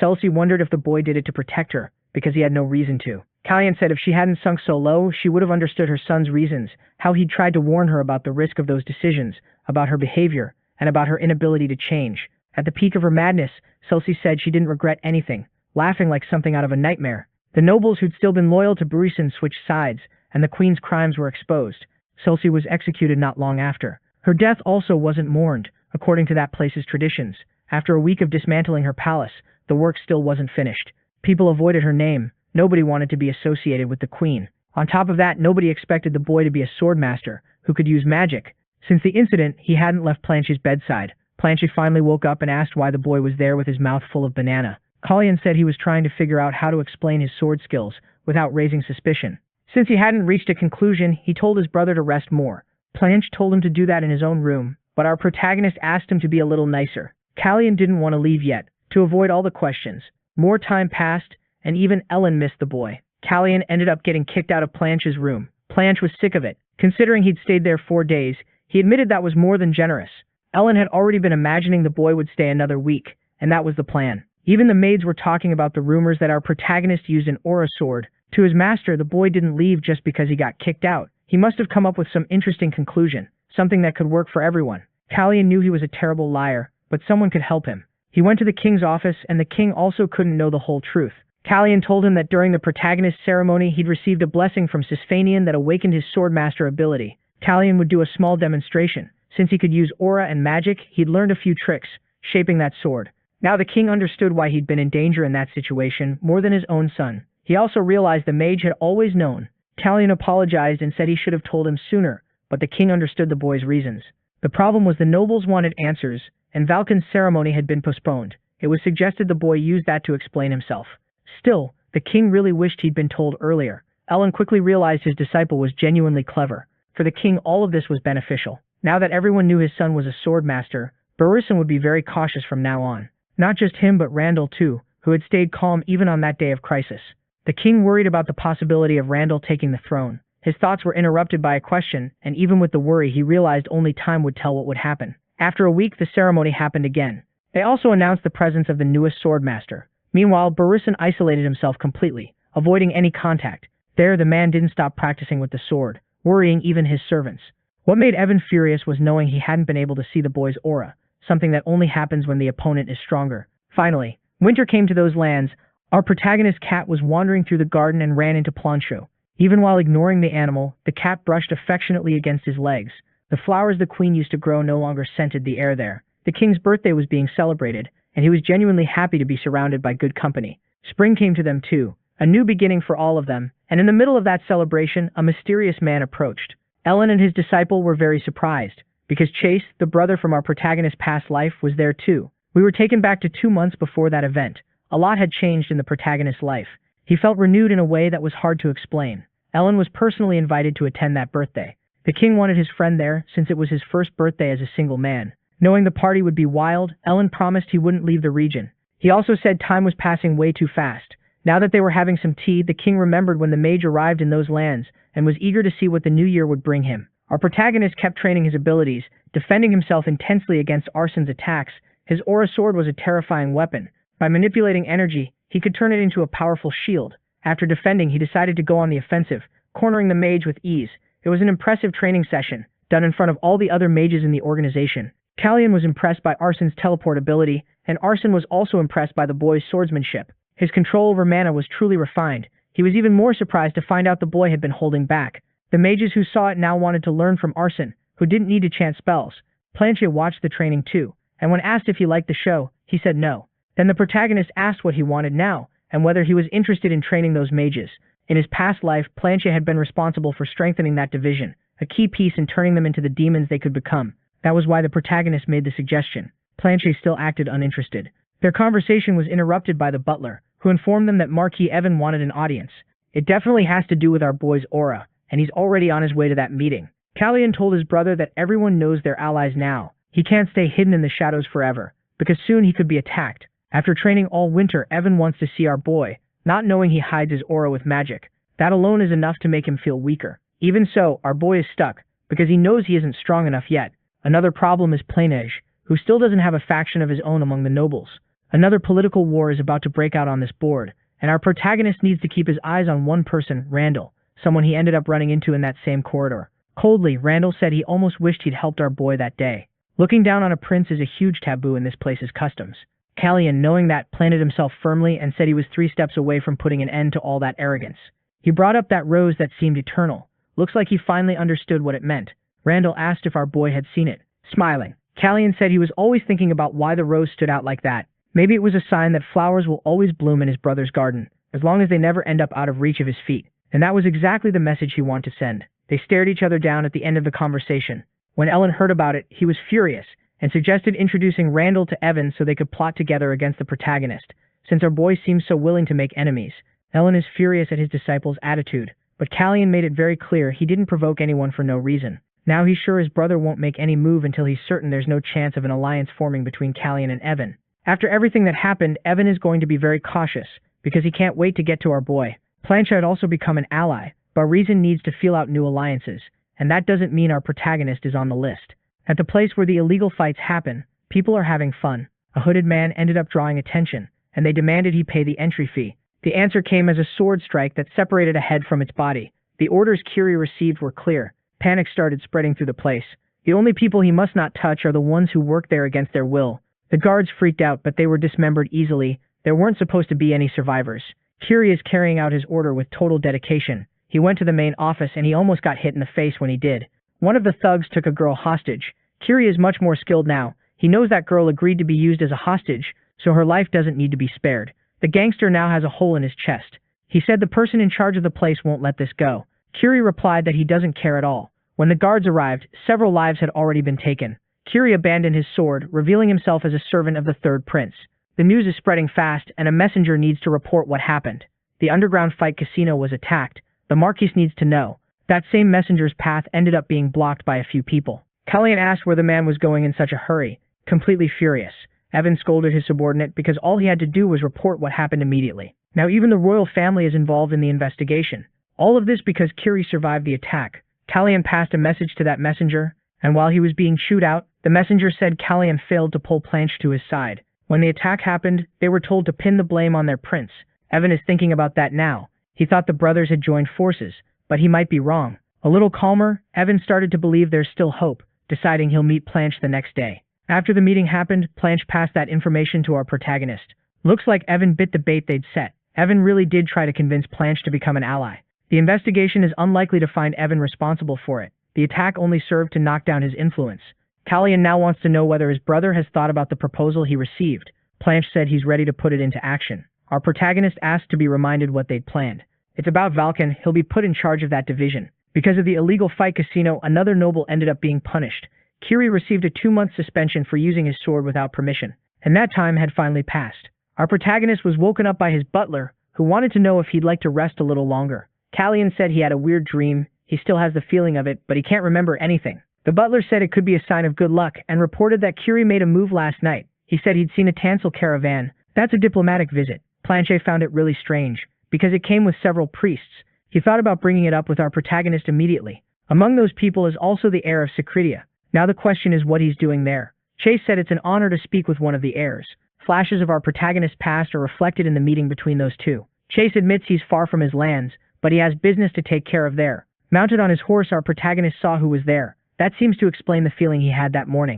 Celsi wondered if the boy did it to protect her, because he had no reason to. Callian said if she hadn't sunk so low, she would have understood her son's reasons, how he'd tried to warn her about the risk of those decisions, about her behavior, and about her inability to change. At the peak of her madness, Celsi said she didn't regret anything, laughing like something out of a nightmare. The nobles who'd still been loyal to Burisan switched sides, and the queen's crimes were exposed. Celsi was executed not long after. Her death also wasn't mourned, according to that place's traditions. After a week of dismantling her palace, the work still wasn't finished. People avoided her name. Nobody wanted to be associated with the queen. On top of that, nobody expected the boy to be a swordmaster who could use magic. Since the incident, he hadn't left Planche's bedside. Planche finally woke up and asked why the boy was there with his mouth full of banana. Callian said he was trying to figure out how to explain his sword skills without raising suspicion. Since he hadn't reached a conclusion, he told his brother to rest more. Planche told him to do that in his own room, but our protagonist asked him to be a little nicer. Callian didn't want to leave yet, to avoid all the questions. More time passed, and even Ellen missed the boy. Callian ended up getting kicked out of Planche's room. Planche was sick of it. Considering he'd stayed there 4 days, he admitted that was more than generous. Ellen had already been imagining the boy would stay another week, and that was the plan. Even the maids were talking about the rumors that our protagonist used an aura sword. To his master, the boy didn't leave just because he got kicked out. He must have come up with some interesting conclusion, something that could work for everyone. Callian knew he was a terrible liar, but someone could help him. He went to the king's office, and the king also couldn't know the whole truth. Callian told him that during the protagonist's ceremony he'd received a blessing from Sisfanian that awakened his swordmaster ability. Callian would do a small demonstration. Since he could use aura and magic, he'd learned a few tricks, shaping that sword. Now the king understood why he'd been in danger in that situation more than his own son. He also realized the mage had always known. Callian apologized and said he should have told him sooner, but the king understood the boy's reasons. The problem was the nobles wanted answers, and Valken's ceremony had been postponed. It was suggested the boy use that to explain himself. Still, the king really wished he'd been told earlier. Ellen quickly realized his disciple was genuinely clever. For the king, all of this was beneficial. Now that everyone knew his son was a sword master, Barisan would be very cautious from now on. Not just him but Randall too, who had stayed calm even on that day of crisis. The king worried about the possibility of Randall taking the throne. His thoughts were interrupted by a question, and even with the worry he realized only time would tell what would happen. After a week the ceremony happened again. They also announced the presence of the newest sword master. Meanwhile, Barisan isolated himself completely, avoiding any contact. There the man didn't stop practicing with the sword, worrying even his servants. What made Evan furious was knowing he hadn't been able to see the boy's aura, something that only happens when the opponent is stronger. Finally, winter came to those lands. Our protagonist's cat was wandering through the garden and ran into Plancho. Even while ignoring the animal, the cat brushed affectionately against his legs. The flowers the queen used to grow no longer scented the air there. The king's birthday was being celebrated, and he was genuinely happy to be surrounded by good company. Spring came to them too, a new beginning for all of them, and in the middle of that celebration, a mysterious man approached. Ellen and his disciple were very surprised, because Chase, the brother from our protagonist's past life, was there too. We were taken back to 2 months before that event. A lot had changed in the protagonist's life. He felt renewed in a way that was hard to explain. Ellen was personally invited to attend that birthday. The king wanted his friend there, since it was his first birthday as a single man. Knowing the party would be wild, Ellen promised he wouldn't leave the region. He also said time was passing way too fast. Now that they were having some tea, the king remembered when the mage arrived in those lands, and was eager to see what the new year would bring him. Our protagonist kept training his abilities, defending himself intensely against Arsen's attacks. His aura sword was a terrifying weapon. By manipulating energy, he could turn it into a powerful shield. After defending, he decided to go on the offensive, cornering the mage with ease. It was an impressive training session, done in front of all the other mages in the organization. Callian was impressed by Arsen's teleport ability, and Arsen was also impressed by the boy's swordsmanship. His control over mana was truly refined. He was even more surprised to find out the boy had been holding back. The mages who saw it now wanted to learn from Arsen, who didn't need to chant spells. Planche watched the training too, and when asked if he liked the show, he said no. Then the protagonist asked what he wanted now, and whether he was interested in training those mages. In his past life, Planche had been responsible for strengthening that division, a key piece in turning them into the demons they could become. That was why the protagonist made the suggestion. Planche still acted uninterested. Their conversation was interrupted by the butler, who informed them that Marquis Evan wanted an audience. It definitely has to do with our boy's aura, and he's already on his way to that meeting. Callian told his brother that everyone knows they're allies now. He can't stay hidden in the shadows forever, because soon he could be attacked. After training all winter, Evan wants to see our boy, not knowing he hides his aura with magic. That alone is enough to make him feel weaker. Even so, our boy is stuck, because he knows he isn't strong enough yet. Another problem is Plainage, who still doesn't have a faction of his own among the nobles. Another political war is about to break out on this board, and our protagonist needs to keep his eyes on one person, Randall, someone he ended up running into in that same corridor. Coldly, Randall said he almost wished he'd helped our boy that day. Looking down on a prince is a huge taboo in this place's customs. Callian, knowing that, planted himself firmly and said he was 3 steps away from putting an end to all that arrogance. He brought up that rose that seemed eternal. Looks like he finally understood what it meant. Randall asked if our boy had seen it. Smiling, Callian said he was always thinking about why the rose stood out like that. Maybe it was a sign that flowers will always bloom in his brother's garden, as long as they never end up out of reach of his feet. And that was exactly the message he wanted to send. They stared each other down at the end of the conversation. When Ellen heard about it, he was furious, and suggested introducing Randall to Evan so they could plot together against the protagonist, since our boy seems so willing to make enemies. Ellen is furious at his disciple's attitude, but Callian made it very clear he didn't provoke anyone for no reason. Now he's sure his brother won't make any move until he's certain there's no chance of an alliance forming between Callian and Evan. After everything that happened, Evan is going to be very cautious, because he can't wait to get to our boy. Plancha had also become an ally, but Reason needs to feel out new alliances, and that doesn't mean our protagonist is on the list. At the place where the illegal fights happen, people are having fun. A hooded man ended up drawing attention, and they demanded he pay the entry fee. The answer came as a sword strike that separated a head from its body. The orders Curie received were clear. Panic started spreading through the place. The only people he must not touch are the ones who work there against their will. The guards freaked out, but they were dismembered easily. There weren't supposed to be any survivors. Kiri is carrying out his order with total dedication. He went to the main office and he almost got hit in the face when he did. One of the thugs took a girl hostage. Kiri is much more skilled now. He knows that girl agreed to be used as a hostage, so her life doesn't need to be spared. The gangster now has a hole in his chest. He said the person in charge of the place won't let this go. Kiri replied that he doesn't care at all. When the guards arrived, several lives had already been taken. Kiri abandoned his sword, revealing himself as a servant of the third prince. The news is spreading fast, and a messenger needs to report what happened. The underground fight casino was attacked. The Marquis needs to know. That same messenger's path ended up being blocked by a few people. Callian asked where the man was going in such a hurry. Completely furious, Evan scolded his subordinate because all he had to do was report what happened immediately. Now even the royal family is involved in the investigation. All of this because Kiri survived the attack. Callian passed a message to that messenger, and while he was being chewed out, the messenger said Callian failed to pull Planche to his side. When the attack happened, they were told to pin the blame on their prince. Evan is thinking about that now. He thought the brothers had joined forces, but he might be wrong. A little calmer, Evan started to believe there's still hope, deciding he'll meet Planche the next day. After the meeting happened, Planche passed that information to our protagonist. Looks like Evan bit the bait they'd set. Evan really did try to convince Planche to become an ally. The investigation is unlikely to find Evan responsible for it. The attack only served to knock down his influence. Callian now wants to know whether his brother has thought about the proposal he received. Planche said he's ready to put it into action. Our protagonist asked to be reminded what they'd planned. It's about Valken. He'll be put in charge of that division. Because of the illegal fight casino, another noble ended up being punished. Kiri received a 2-month suspension for using his sword without permission, and that time had finally passed. Our protagonist was woken up by his butler, who wanted to know if he'd like to rest a little longer. Callian said he had a weird dream. He still has the feeling of it, but he can't remember anything. The butler said it could be a sign of good luck and reported that Kiri made a move last night. He said he'd seen a Tansel caravan. That's a diplomatic visit. Planche found it really strange, because it came with several priests. He thought about bringing it up with our protagonist immediately. Among those people is also the heir of Secretia. Now the question is what he's doing there. Chase said it's an honor to speak with one of the heirs. Flashes of our protagonist's past are reflected in the meeting between those two. Chase admits he's far from his lands, but he has business to take care of there. Mounted on his horse, our protagonist saw who was there. That seems to explain the feeling he had that morning.